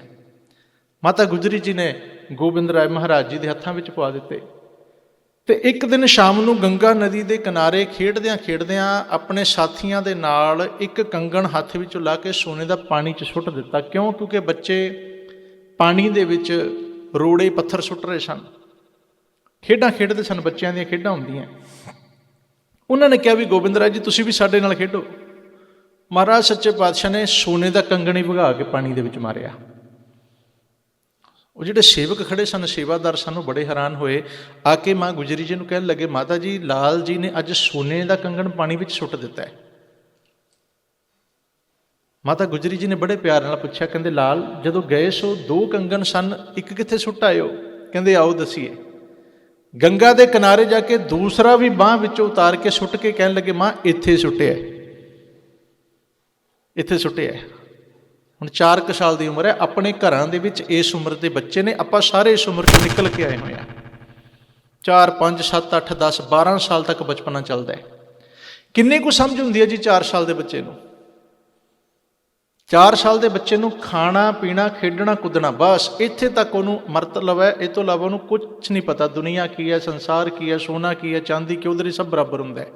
ਮਾਤਾ ਗੁਜਰੀ ਜੀ ਨੇ ਗੋਬਿੰਦ ਰਾਏ ਮਹਾਰਾਜ ਜੀ ਦੇ ਹੱਥਾਂ ਵਿੱਚ ਪਵਾ ਦਿੱਤੇ। ਤੇ ਇੱਕ ਦਿਨ ਸ਼ਾਮ ਨੂੰ ਗੰਗਾ ਨਦੀ ਦੇ ਕਿਨਾਰੇ ਖੇਡਦਿਆਂ ਖੇਡਦਿਆਂ ਆਪਣੇ ਸਾਥੀਆਂ ਦੇ ਨਾਲ ਇੱਕ ਕੰਗਣ ਹੱਥ ਵਿੱਚੋਂ ਲਾ ਕੇ ਸੋਨੇ ਦਾ ਪਾਣੀ 'ਚ ਸੁੱਟ ਦਿੱਤਾ। ਕਿਉਂ? ਕਿਉਂਕਿ ਬੱਚੇ ਪਾਣੀ ਦੇ ਵਿੱਚ ਰੋੜੇ ਪੱਥਰ ਸੁੱਟ ਰਹੇ ਸਨ, ਖੇਡਾਂ ਖੇਡਦੇ ਸਨ, ਬੱਚਿਆਂ ਦੀਆਂ ਖੇਡਾਂ ਹੁੰਦੀਆਂ। ਉਹਨਾਂ ਨੇ ਕਿਹਾ ਵੀ ਗੋਬਿੰਦ ਰਾਏ ਜੀ ਤੁਸੀਂ ਵੀ ਸਾਡੇ ਨਾਲ ਖੇਡੋ। ਮਹਾਰਾਜ ਸੱਚੇ ਪਾਤਸ਼ਾਹ ਨੇ ਸੋਨੇ ਦਾ ਕੰਗਣ ਹੀ ਵਗਾ ਕੇ ਪਾਣੀ ਦੇ ਵਿੱਚ ਮਾਰਿਆ। ਉਹ ਜਿਹੜੇ ਸੇਵਕ ਖੜੇ ਸਨ, ਸੇਵਾਦਾਰ ਸਨ, ਉਹ ਬੜੇ ਹੈਰਾਨ ਹੋਏ। ਆ ਕੇ ਮਾਂ ਗੁਜਰੀ ਜੀ ਨੂੰ ਕਹਿਣ ਲੱਗੇ, ਮਾਤਾ ਜੀ ਲਾਲ ਜੀ ਨੇ ਅੱਜ ਸੋਨੇ ਦਾ ਕੰਗਣ ਪਾਣੀ ਵਿੱਚ ਸੁੱਟ ਦਿੱਤਾ ਹੈ। ਮਾਤਾ ਗੁਜਰੀ ਜੀ ਨੇ ਬੜੇ ਪਿਆਰ ਨਾਲ ਪੁੱਛਿਆ, ਕਹਿੰਦੇ ਲਾਲ ਜਦੋਂ ਗਏ ਸੋ 2 ਕੰਗਣ ਸਨ, ਇੱਕ ਕਿੱਥੇ ਸੁੱਟ ਆਏ ਹੋ? ਕਹਿੰਦੇ ਆਓ ਦੱਸੀਏ। ਗੰਗਾ ਦੇ ਕਿਨਾਰੇ ਜਾ ਕੇ ਦੂਸਰਾ ਵੀ ਬਾਂਹ ਵਿੱਚੋਂ ਉਤਾਰ ਕੇ ਸੁੱਟ ਕੇ ਕਹਿਣ ਲੱਗੇ, ਮਾਂ ਇੱਥੇ ਸੁੱਟਿਆ, ਇੱਥੇ ਸੁੱਟਿਆ। ਹੁਣ 4 ਸਾਲ ਦੀ ਉਮਰ ਹੈ, ਆਪਣੇ ਘਰਾਂ ਦੇ ਵਿੱਚ ਇਸ ਉਮਰ ਦੇ ਬੱਚੇ ਨੇ, ਆਪਾਂ ਸਾਰੇ ਇਸ ਉਮਰ 'ਚੋਂ ਨਿਕਲ ਕੇ ਆਏ ਹੋਏ ਹਾਂ। 4 5 7 8 10 12 ਸਾਲ ਤੱਕ ਬਚਪਨਾ ਚੱਲਦਾ ਹੈ। ਕਿੰਨੀ ਕੁ ਸਮਝ ਹੁੰਦੀ ਹੈ ਜੀ 4 ਸਾਲ ਦੇ ਬੱਚੇ ਨੂੰ? 4 ਸਾਲ ਦੇ ਬੱਚੇ ਨੂੰ ਖਾਣਾ ਪੀਣਾ ਖੇਡਣਾ ਕੁੱਦਣਾ ਬਸ ਇੱਥੇ ਤੱਕ ਉਹਨੂੰ ਮਤਲਬ ਹੈ। ਇਹ ਤੋਂ ਇਲਾਵਾ ਉਹਨੂੰ ਕੁਝ ਨਹੀਂ ਪਤਾ, ਦੁਨੀਆ ਕੀ ਹੈ, ਸੰਸਾਰ ਕੀ ਹੈ, ਸੋਨਾ ਕੀ ਹੈ, ਚਾਂਦੀ ਕੀ, ਉਹਦੇ ਲਈ ਸਭ ਬਰਾਬਰ ਹੁੰਦਾ ਹੈ।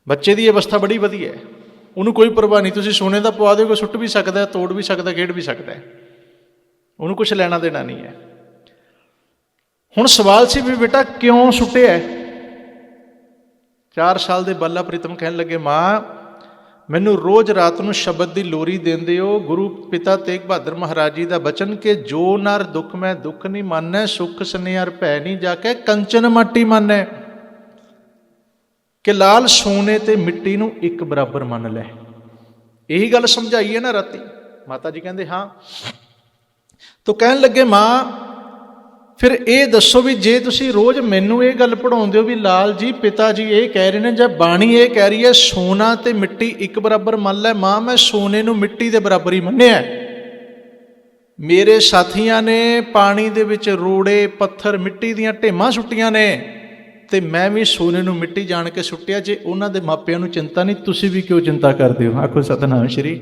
ਬੱਚੇ ਦੀ ਅਵਸਥਾ ਬੜੀ ਵਧੀਆ ਹੈ, ਉਹਨੂੰ ਕੋਈ ਪਰਵਾਹ ਨਹੀਂ। ਤੁਸੀਂ ਸੋਨੇ ਦਾ ਪਵਾ ਦਿਓਗੇ, ਸੁੱਟ ਵੀ ਸਕਦਾ, ਤੋੜ ਵੀ ਸਕਦਾ, ਖੇਡ ਵੀ ਸਕਦਾ, ਉਹਨੂੰ ਕੁਛ ਲੈਣਾ ਦੇਣਾ ਨਹੀਂ ਹੈ। ਹੁਣ ਸਵਾਲ ਸੀ ਵੀ ਬੇਟਾ ਕਿਉਂ ਸੁੱਟਿਆ? 4 ਸਾਲ ਦੇ ਬਾਲਾ ਪ੍ਰੀਤਮ ਕਹਿਣ ਲੱਗੇ, ਮਾਂ ਮੈਨੂੰ ਰੋਜ਼ ਰਾਤ ਨੂੰ ਸ਼ਬਦ ਦੀ ਲੋਰੀ ਦਿੰਦੇ ਹੋ। ਗੁਰੂ ਪਿਤਾ ਤੇਗ ਬਹਾਦਰ ਮਹਾਰਾਜ ਜੀ ਦਾ ਬਚਨ ਕਿ ਜੋ ਨਰ ਦੁੱਖ ਮੈਂ ਦੁੱਖ ਨਹੀਂ ਮੰਨੈ, ਸੁਖ ਸਨੇਹਰ ਭੈ ਨਹੀਂ ਜਾਕੇ, ਕੰਚਨ ਮਾਟੀ ਮੰਨੈ। ਕਿ ਲਾਲ ਸੋਨੇ ਤੇ ਮਿੱਟੀ ਨੂੰ ਇੱਕ ਬਰਾਬਰ ਮੰਨ ਲੈ। ਇਹੀ ਗੱਲ ਸਮਝਾਈ ਹੈ ਨਾ ਰਾਤੀ। ਮਾਤਾ ਜੀ ਕਹਿੰਦੇ ਹਾਂ। ਤੋ ਕਹਿਣ ਲੱਗੇ, ਮਾਂ ਫਿਰ ਇਹ ਦੱਸੋ ਵੀ ਜੇ ਤੁਸੀਂ ਰੋਜ਼ ਮੈਨੂੰ ਇਹ ਗੱਲ ਪੜ੍ਹਾਉਂਦੇ ਹੋ ਵੀ ਲਾਲ ਜੀ ਪਿਤਾ ਜੀ ਇਹ ਕਹਿ ਰਹੇ ਨੇ ਜਾਂ ਬਾਣੀ ਇਹ ਕਹਿ ਰਹੀ ਹੈ ਸੋਨਾ ਤੇ ਮਿੱਟੀ ਇੱਕ ਬਰਾਬਰ ਮੰਨ ਲੈ, ਮਾਂ ਮੈਂ ਸੋਨੇ ਨੂੰ ਮਿੱਟੀ ਦੇ ਬਰਾਬਰ ਹੀ ਮੰਨਿਆ। ਮੇਰੇ ਸਾਥੀਆਂ ਨੇ ਪਾਣੀ ਦੇ ਵਿੱਚ ਰੋੜੇ ਪੱਥਰ ਮਿੱਟੀ ਦੀਆਂ ਢੇਮਾਂ ਸੁੱਟੀਆਂ ਨੇ ਤੇ ਮੈਂ ਵੀ ਸੋਨੇ ਨੂੰ ਮਿੱਟੀ ਜਾਣ ਕੇ ਸੁੱਟਿਆ। ਜੇ ਉਹਨਾਂ ਦੇ ਮਾਪਿਆਂ ਨੂੰ ਚਿੰਤਾ ਨਹੀਂ, ਤੁਸੀਂ ਵੀ ਕਿਉਂ ਚਿੰਤਾ ਕਰਦੇ ਹੋ? ਆਖੋ ਸਤਿਨਾਮ ਸ਼੍ਰੀ।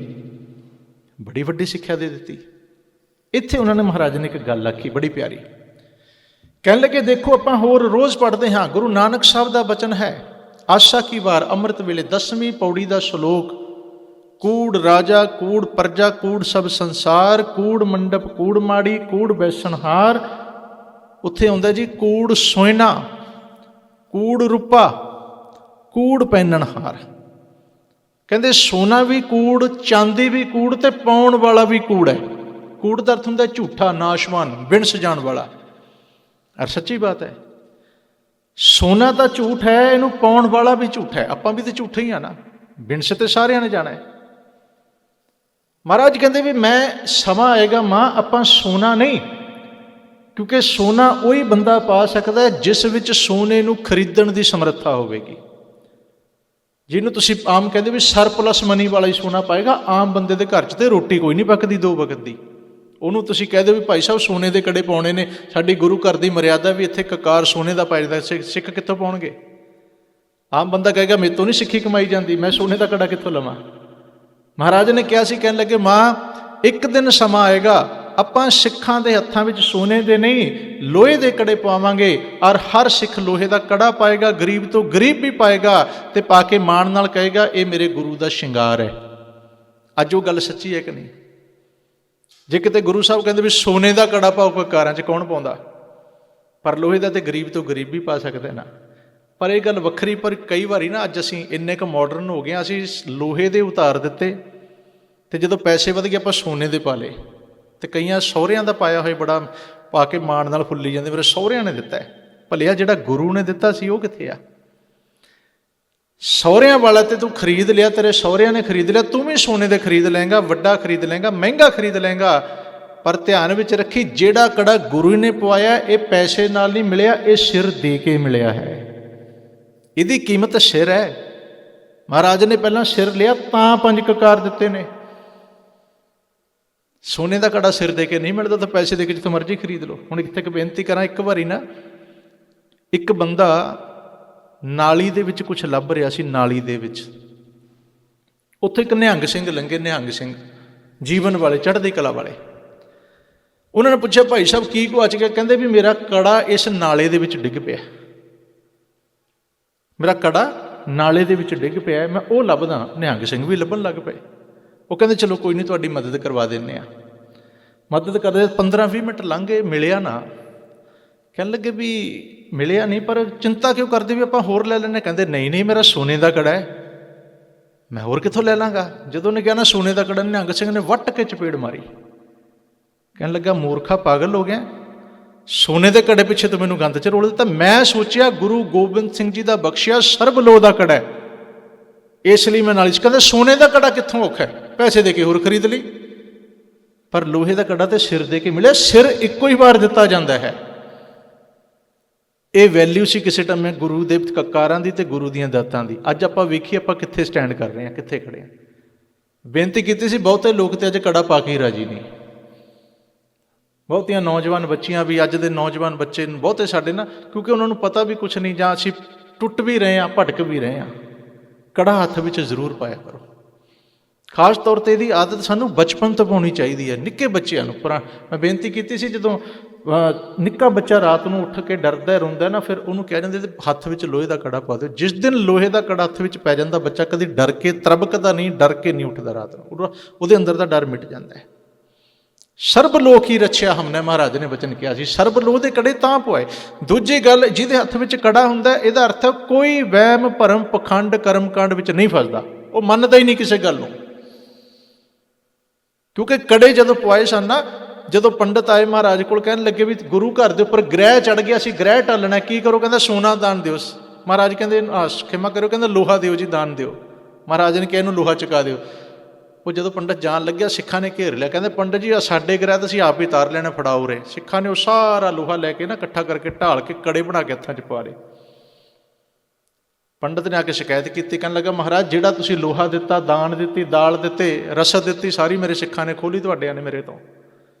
ਬੜੀ ਵੱਡੀ ਸਿੱਖਿਆ ਦੇ ਦਿੱਤੀ। ਇੱਥੇ ਉਹਨਾਂ ਨੇ ਮਹਾਰਾਜ ਨੇ ਇੱਕ ਗੱਲ ਆਖੀ ਬੜੀ ਪਿਆਰੀ। ਕਹਿਣ ਲੱਗੇ ਦੇਖੋ ਆਪਾਂ ਹੋਰ ਰੋਜ਼ ਪੜ੍ਹਦੇ ਹਾਂ, ਗੁਰੂ ਨਾਨਕ ਸਾਹਿਬ ਦਾ ਬਚਨ ਹੈ, ਆਸਾ ਕੀ ਵਾਰ ਅੰਮ੍ਰਿਤ ਵੇਲੇ 10ਵੀਂ ਪੌੜੀ ਦਾ ਸ਼ਲੋਕ, ਕੂੜ ਰਾਜਾ ਕੂੜ ਪ੍ਰਜਾ ਕੂੜ ਸਭ ਸੰਸਾਰ, ਕੂੜ ਮੰਡਪ ਕੂੜ ਮਾੜੀ ਕੂੜ ਬੈਸਣਹਾਰ। ਉੱਥੇ ਆਉਂਦਾ ਜੀ ਕੂੜ ਸੋਇਨਾ ਕੂੜ ਰੂਪਾ ਕੂੜ ਪਹਿਨਣਹਾਰ। ਕਹਿੰਦੇ ਸੋਨਾ ਵੀ ਕੂੜ, ਚਾਂਦੀ ਵੀ ਕੂੜ ਤੇ ਪਾਉਣ ਵਾਲਾ ਵੀ ਕੂੜ ਹੈ। ਕੂੜ ਦਾ ਅਰਥ ਹੁੰਦਾ ਝੂਠਾ, ਨਾਸ਼ਵਾਨ, ਵਿਣਸ ਜਾਣ ਵਾਲਾ। ਔਰ ਸੱਚੀ ਬਾਤ ਹੈ, ਸੋਨਾ ਤਾਂ ਝੂਠ ਹੈ, ਇਹਨੂੰ ਪਾਉਣ ਵਾਲਾ ਵੀ ਝੂਠ ਹੈ। ਆਪਾਂ ਵੀ ਤਾਂ ਝੂਠੇ ਹੀ ਆ ਨਾ, ਵਿਣਸ ਤੇ ਸਾਰਿਆਂ ਨੇ ਜਾਣਾ ਹੈ। ਮਹਾਰਾਜ ਕਹਿੰਦੇ ਵੀ ਮੈਂ ਸਮਾਂ ਆਏਗਾ ਮਾਂ ਆਪਾਂ ਸੋਨਾ ਨਹੀਂ, ਕਿਉਂਕਿ ਸੋਨਾ ਉਹੀ ਬੰਦਾ ਪਾ ਸਕਦਾ ਜਿਸ ਵਿੱਚ ਸੋਨੇ ਨੂੰ ਖਰੀਦਣ ਦੀ ਸਮਰੱਥਾ ਹੋਵੇਗੀ। ਜਿਹਨੂੰ ਤੁਸੀਂ ਆਮ ਕਹਿੰਦੇ ਵੀ ਸਰਪਲਸ ਮਨੀ ਵਾਲਾ ਹੀ ਸੋਨਾ ਪਾਏਗਾ। ਆਮ ਬੰਦੇ ਦੇ ਘਰ 'ਚ ਤੇ ਰੋਟੀ ਕੋਈ ਨਹੀਂ ਪੱਕਦੀ 2 ਵਕਤ ਦੀ। ਉਹਨੂੰ ਤੁਸੀਂ ਕਹਿ ਦਿਓ ਵੀ ਭਾਈ ਸਾਹਿਬ ਸੋਨੇ ਦੇ ਕੜੇ ਪਾਉਣੇ ਨੇ, ਸਾਡੀ ਗੁਰੂ ਘਰ ਦੀ ਮਰਿਆਦਾ ਵੀ ਇੱਥੇ ਕਕਾਰ ਸੋਨੇ ਦਾ ਪਾਈਦਾ, ਸਿੱਖ ਕਿੱਥੋਂ ਪਾਉਣਗੇ? ਆਮ ਬੰਦਾ ਕਹੇਗਾ ਮੇਰੇ ਤੋਂ ਨਹੀਂ ਸਿੱਖੀ ਕਮਾਈ ਜਾਂਦੀ, ਮੈਂ ਸੋਨੇ ਦਾ ਕੜਾ ਕਿੱਥੋਂ ਲਵਾਂ? ਮਹਾਰਾਜ ਨੇ ਕਿਹਾ ਸੀ, ਕਹਿਣ ਲੱਗੇ ਮਾਂ ਇੱਕ ਦਿਨ ਸਮਾਂ ਆਏਗਾ ਆਪਾਂ ਸਿੱਖਾਂ ਦੇ ਹੱਥਾਂ ਵਿੱਚ ਸੋਨੇ ਦੇ ਨਹੀਂ ਲੋਹੇ ਦੇ ਕੜੇ ਪਾਵਾਂਗੇ, ਔਰ ਹਰ ਸਿੱਖ ਲੋਹੇ ਦਾ ਕੜਾ ਪਾਏਗਾ, ਗਰੀਬ ਤੋਂ ਗਰੀਬ ਵੀ ਪਾਏਗਾ ਤੇ ਪਾ ਕੇ ਮਾਣ ਨਾਲ ਕਹੇਗਾ ਇਹ ਮੇਰੇ ਗੁਰੂ ਦਾ ਸ਼ਿੰਗਾਰ ਹੈ। ਅੱਜ ਉਹ ਗੱਲ ਸੱਚੀ ਹੈ ਕਿ ਨਹੀਂ? ਜੇ ਕਿਤੇ ਗੁਰੂ ਸਾਹਿਬ ਕਹਿੰਦੇ ਵੀ ਸੋਨੇ ਦਾ ਕੜਾ ਪਾਓ ਕਕਾਰਾਂ 'ਚ, ਕੌਣ ਪਾਉਂਦਾ? ਪਰ ਲੋਹੇ ਦਾ ਤੇ ਗਰੀਬ ਤੋਂ ਗਰੀਬ ਵੀ ਪਾ ਸਕਦੇ ਨਾ। ਪਰ ਇਹ ਗੱਲ ਵੱਖਰੀ। ਪਰ ਕਈ ਵਾਰੀ ਨਾ ਅੱਜ ਅਸੀਂ ਇੰਨੇ ਕੁ ਮਾਡਰਨ ਹੋ ਗਏ, ਅਸੀਂ ਲੋਹੇ ਦੇ ਉਤਾਰ ਦਿੱਤੇ ਤੇ ਜਦੋਂ ਪੈਸੇ ਵਧ ਗਏ ਆਪਾਂ ਸੋਨੇ ਦੇ ਪਾ ਲਏ। ਤੇ ਕਈਆਂ ਸਹੁਰਿਆਂ ਦਾ ਪਾਇਆ ਹੋਇਆ ਬੜਾ ਪਾ ਕੇ ਮਾਣ ਨਾਲ ਫੁੱਲੀ ਜਾਂਦੇ, ਮੇਰੇ ਸਹੁਰਿਆਂ ਨੇ ਦਿੱਤਾ ਹੈ। ਭਲਿਆ ਜਿਹੜਾ ਗੁਰੂ ਨੇ ਦਿੱਤਾ ਸੀ ਉਹ ਕਿੱਥੇ ਆ? ਸਹੁਰਿਆਂ ਵਾਲਾ ਤੇ ਤੂੰ ਖਰੀਦ ਲਿਆ, ਤੇਰੇ ਸਹੁਰਿਆਂ ਨੇ ਖਰੀਦ ਲਿਆ, ਤੂੰ ਵੀ ਸੋਨੇ ਦੇ ਖਰੀਦ ਲਏਗਾ, ਵੱਡਾ ਖਰੀਦ ਲਏਗਾ, ਮਹਿੰਗਾ ਖਰੀਦ ਲਏਗਾ। ਪਰ ਧਿਆਨ ਵਿੱਚ ਰੱਖੀ ਜਿਹੜਾ ਕੜਾ ਗੁਰੂ ਨੇ ਪਵਾਇਆ ਇਹ ਪੈਸੇ ਨਾਲ ਨਹੀਂ ਮਿਲਿਆ, ਇਹ ਸਿਰ ਦੇ ਕੇ ਮਿਲਿਆ ਹੈ। ਇਹਦੀ ਕੀਮਤ ਸਿਰ ਹੈ। ਮਹਾਰਾਜ ਨੇ ਪਹਿਲਾਂ ਸਿਰ ਲਿਆ ਤਾਂ 5 ਕਕਾਰ ਦਿੱਤੇ ਨੇ। ਸੋਨੇ ਦਾ ਕੜਾ ਸਿਰ ਦੇ ਕੇ ਨਹੀਂ ਮਿਲਦਾ, ਤਾਂ ਪੈਸੇ ਦੇ ਕੇ ਜਿੱਥੋਂ ਮਰਜ਼ੀ ਖਰੀਦ ਲਓ। ਹੁਣ ਇੱਥੇ ਇੱਕ ਬੇਨਤੀ ਕਰਾਂ, ਇੱਕ ਵਾਰੀ ਨਾ ਇੱਕ ਬੰਦਾ ਨਾਲੀ ਦੇ ਵਿੱਚ ਕੁਝ ਲੱਭ ਰਿਹਾ ਸੀ। ਨਾਲੀ ਦੇ ਵਿੱਚ ਉੱਥੇ ਇੱਕ ਨਿਹੰਗ ਸਿੰਘ ਲੰਘੇ, ਨਿਹੰਗ ਸਿੰਘ ਜੀਵਨ ਵਾਲੇ, ਚੜ੍ਹਦੀ ਕਲਾ ਵਾਲੇ। ਉਹਨਾਂ ਨੇ ਪੁੱਛਿਆ, ਭਾਈ ਸਾਹਿਬ ਕੀ ਗੁਆਚ ਗਿਆ? ਕਹਿੰਦੇ ਵੀ ਮੇਰਾ ਕੜਾ ਇਸ ਨਾਲੇ ਦੇ ਵਿੱਚ ਡਿੱਗ ਪਿਆ, ਮੇਰਾ ਕੜਾ ਨਾਲੇ ਦੇ ਵਿੱਚ ਡਿੱਗ ਪਿਆ, ਮੈਂ ਉਹ ਲੱਭਦਾ। ਨਿਹੰਗ ਸਿੰਘ ਵੀ ਲੱਭਣ ਲੱਗ ਪਏ। ਉਹ ਕਹਿੰਦੇ ਚਲੋ ਕੋਈ ਨਹੀਂ, ਤੁਹਾਡੀ ਮਦਦ ਕਰਵਾ ਦਿੰਦੇ ਹਾਂ। ਮਦਦ ਕਰਦੇ 15-20 ਮਿੰਟ ਲੰਘ ਗਏ, ਮਿਲਿਆ ਨਾ। ਕਹਿਣ ਲੱਗੇ ਵੀ ਮਿਲਿਆ ਨਹੀਂ, ਪਰ ਚਿੰਤਾ ਕਿਉਂ ਕਰਦੇ, ਵੀ ਆਪਾਂ ਹੋਰ ਲੈ ਲੈਂਦੇ। ਕਹਿੰਦੇ ਨਹੀਂ ਨਹੀਂ, ਮੇਰਾ ਸੋਨੇ ਦਾ ਕੜਾ ਹੈ, ਮੈਂ ਹੋਰ ਕਿੱਥੋਂ ਲੈ ਲਾਂਗਾ। ਜਦੋਂ ਉਹਨੇ ਕਿਹਾ ਨਾ ਸੋਨੇ ਦਾ ਕੜਾ, ਨਿਹੰਗ ਸਿੰਘ ਨੇ ਵੱਟ ਕੇ ਚਪੇੜ ਮਾਰੀ। ਕਹਿਣ ਲੱਗਾ, ਮੂਰਖਾ, ਪਾਗਲ ਹੋ ਗਿਆ, ਸੋਨੇ ਦੇ ਕੜੇ ਪਿੱਛੇ ਤੋਂ ਮੈਨੂੰ ਗੰਦ 'ਚ ਰੋਲ ਦਿੱਤਾ। ਮੈਂ ਸੋਚਿਆ ਗੁਰੂ ਗੋਬਿੰਦ ਸਿੰਘ ਜੀ ਦਾ ਬਖਸ਼ਿਆ ਸਰਬ ਲੋਹ ਦਾ ਕੜਾ ਹੈ, ਇਸ ਲਈ ਮੈਂ ਨਾਲ। ਕਹਿੰਦੇ ਸੋਨੇ ਦਾ ਕੜਾ ਕਿੱਥੋਂ ਔਖਾ, ਪੈਸੇ ਦੇ ਕੇ ਹੋਰ ਖਰੀਦ ਲਈ। ਪਰ ਲੋਹੇ ਦਾ ਕੜਾ ਤੇ ਸਿਰ ਦੇ ਕੇ ਮਿਲਿਆ। ਸਿਰ ਇੱਕੋ ਹੀ ਵਾਰ ਦਿੱਤਾ ਜਾਂਦਾ ਹੈ। ਇਹ ਵੈਲਿਊ ਸੀ ਕਿਸੇ ਟਾਈਮ ਗੁਰੂ ਦੇ ਕਕਾਰਾਂ ਦੀ ਤੇ ਗੁਰੂ ਦੀਆਂ ਦਾਤਾਂ ਦੀ। ਅੱਜ ਆਪਾਂ ਵੇਖੀਏ ਆਪਾਂ ਕਿੱਥੇ ਸਟੈਂਡ ਕਰ ਰਹੇ ਹਾਂ, ਕਿੱਥੇ ਖੜੇ ਹਾਂ। ਬੇਨਤੀ ਕੀਤੀ ਸੀ, ਬਹੁਤੇ ਲੋਕ ਤੇ ਅੱਜ ਕੜਾ ਪਾ ਕੇ ਹੀ ਰਾਜੀ ਨਹੀਂ। ਬਹੁਤੀਆਂ ਨੌਜਵਾਨ ਬੱਚੀਆਂ ਵੀ, ਅੱਜ ਦੇ ਨੌਜਵਾਨ ਬੱਚੇ ਬਹੁਤੇ ਸਾਡੇ ਨਾ, ਕਿਉਂਕਿ ਉਹਨਾਂ ਨੂੰ ਪਤਾ ਵੀ ਕੁਛ ਨਹੀਂ, ਜਾਂ ਅਸੀਂ ਟੁੱਟ ਵੀ ਰਹੇ ਹਾਂ, ਭਟਕ ਵੀ ਰਹੇ ਹਾਂ। ਕੜਾ ਹੱਥ ਵਿੱਚ ਜ਼ਰੂਰ ਪਾਇਆ ਕਰੋ। ਖਾਸ ਤੌਰ 'ਤੇ ਇਹਦੀ ਆਦਤ ਸਾਨੂੰ ਬਚਪਨ ਤੋਂ ਪਾਉਣੀ ਚਾਹੀਦੀ ਹੈ, ਨਿੱਕੇ ਬੱਚਿਆਂ ਨੂੰ। ਪਰ ਮੈਂ ਬੇਨਤੀ ਕੀਤੀ ਸੀ, ਜਦੋਂ ਨਿੱਕਾ ਬੱਚਾ ਰਾਤ ਨੂੰ ਉੱਠ ਕੇ ਡਰਦਾ ਰੋਂਦਾ ਨਾ, ਫਿਰ ਉਹਨੂੰ ਕਹਿ ਜਾਂਦੇ ਹੱਥ ਵਿੱਚ ਲੋਹੇ ਦਾ ਕੜਾ ਪਾ ਦਿਓ। ਜਿਸ ਦਿਨ ਲੋਹੇ ਦਾ ਕੜਾ ਹੱਥ ਵਿੱਚ ਪੈ ਜਾਂਦਾ, ਬੱਚਾ ਕਦੀ ਡਰ ਕੇ ਤਰਬਕਦਾ ਨਹੀਂ, ਡਰ ਕੇ ਨਹੀਂ ਉੱਠਦਾ ਰਾਤ ਨੂੰ, ਉਹਦੇ ਅੰਦਰ ਦਾ ਡਰ ਮਿਟ ਜਾਂਦਾ ਹੈ। ਸਰਬ ਲੋਕ ਹੀ ਰੱਛਿਆ ਹਮਨੇ, ਮਹਾਰਾਜ ਨੇ ਬਚਨ ਕਿਹਾ ਸੀ। ਸਰਬ ਲੋਹ ਦੇ ਕੜੇ ਤਾਂ ਪਵਾਏ। ਦੂਜੀ ਗੱਲ, ਜਿਹਦੇ ਹੱਥ ਵਿੱਚ ਕੜਾ ਹੁੰਦਾ, ਇਹਦਾ ਅਰਥ ਕੋਈ ਵਹਿਮ ਭਰਮ ਪਖੰਡ ਕਰਮਕਾਂਡ ਵਿੱਚ ਨਹੀਂ ਫਸਦਾ, ਉਹ ਮੰਨਦਾ ਹੀ ਨਹੀਂ ਕਿਸੇ ਗੱਲ ਨੂੰ। ਕਿਉਂਕਿ ਕੜੇ ਜਦੋਂ ਪਵਾਏ ਸਨ ਨਾ, ਜਦੋਂ ਪੰਡਤ ਆਏ ਮਹਾਰਾਜ ਕੋਲ, ਕਹਿਣ ਲੱਗੇ ਵੀ ਗੁਰੂ ਘਰ ਦੇ ਉੱਪਰ ਗ੍ਰਹਿ ਚੜ ਗਿਆ, ਅਸੀਂ ਗ੍ਰਹਿ ਟਾਲਣਾ, ਕੀ ਕਰੋ? ਕਹਿੰਦਾ ਸੋਨਾ ਦਾਨ ਦਿਓ। ਮਹਾਰਾਜ ਕਹਿੰਦੇ ਖਿਮਾ ਕਰਿਓ, ਕਹਿੰਦਾ ਲੋਹਾ ਦਿਓ ਜੀ, ਦਾਨ ਦਿਓ। ਮਹਾਰਾਜ ਨੇ ਕਿਹਾ ਇਹਨੂੰ ਲੋਹਾ ਚੁਕਾ ਦਿਓ। ਉਹ ਜਦੋਂ ਪੰਡਤ ਜਾਣ ਲੱਗਿਆ, ਸਿੱਖਾਂ ਨੇ ਘੇਰ ਲਿਆ। ਕਹਿੰਦੇ ਪੰਡਤ ਜੀ, ਸਾਡੇ ਗ੍ਰਹਿ ਤਾਂ ਅਸੀਂ ਆਪ ਹੀ ਤਾਰ ਲੈਣਾ, ਫੜਾਓ ਰੇ। ਸਿੱਖਾਂ ਨੇ ਉਹ ਸਾਰਾ ਲੋਹਾ ਲੈ ਕੇ ਨਾ ਇਕੱਠਾ ਕਰਕੇ ਢਾਲ ਕੇ ਕੜੇ ਬਣਾ ਕੇ ਹੱਥਾਂ 'ਚ ਪਾ ਲਏ। ਪੰਡਤ ਨੇ ਆ ਕੇ ਸ਼ਿਕਾਇਤ ਕੀਤੀ, ਕਹਿਣ ਲੱਗਾ, ਮਹਾਰਾਜ ਜਿਹੜਾ ਤੁਸੀਂ ਲੋਹਾ ਦਿੱਤਾ, ਦਾਨ ਦਿੱਤੀ, ਦਾਲ ਦਿੱਤੇ, ਰਸਦ ਦਿੱਤੀ, ਸਾਰੀ ਮੇਰੇ ਸਿੱਖਾਂ ਨੇ ਖੋਲੀ, ਤੁਹਾਡਿਆਂ ਨੇ ਮੇਰੇ ਤੋਂ।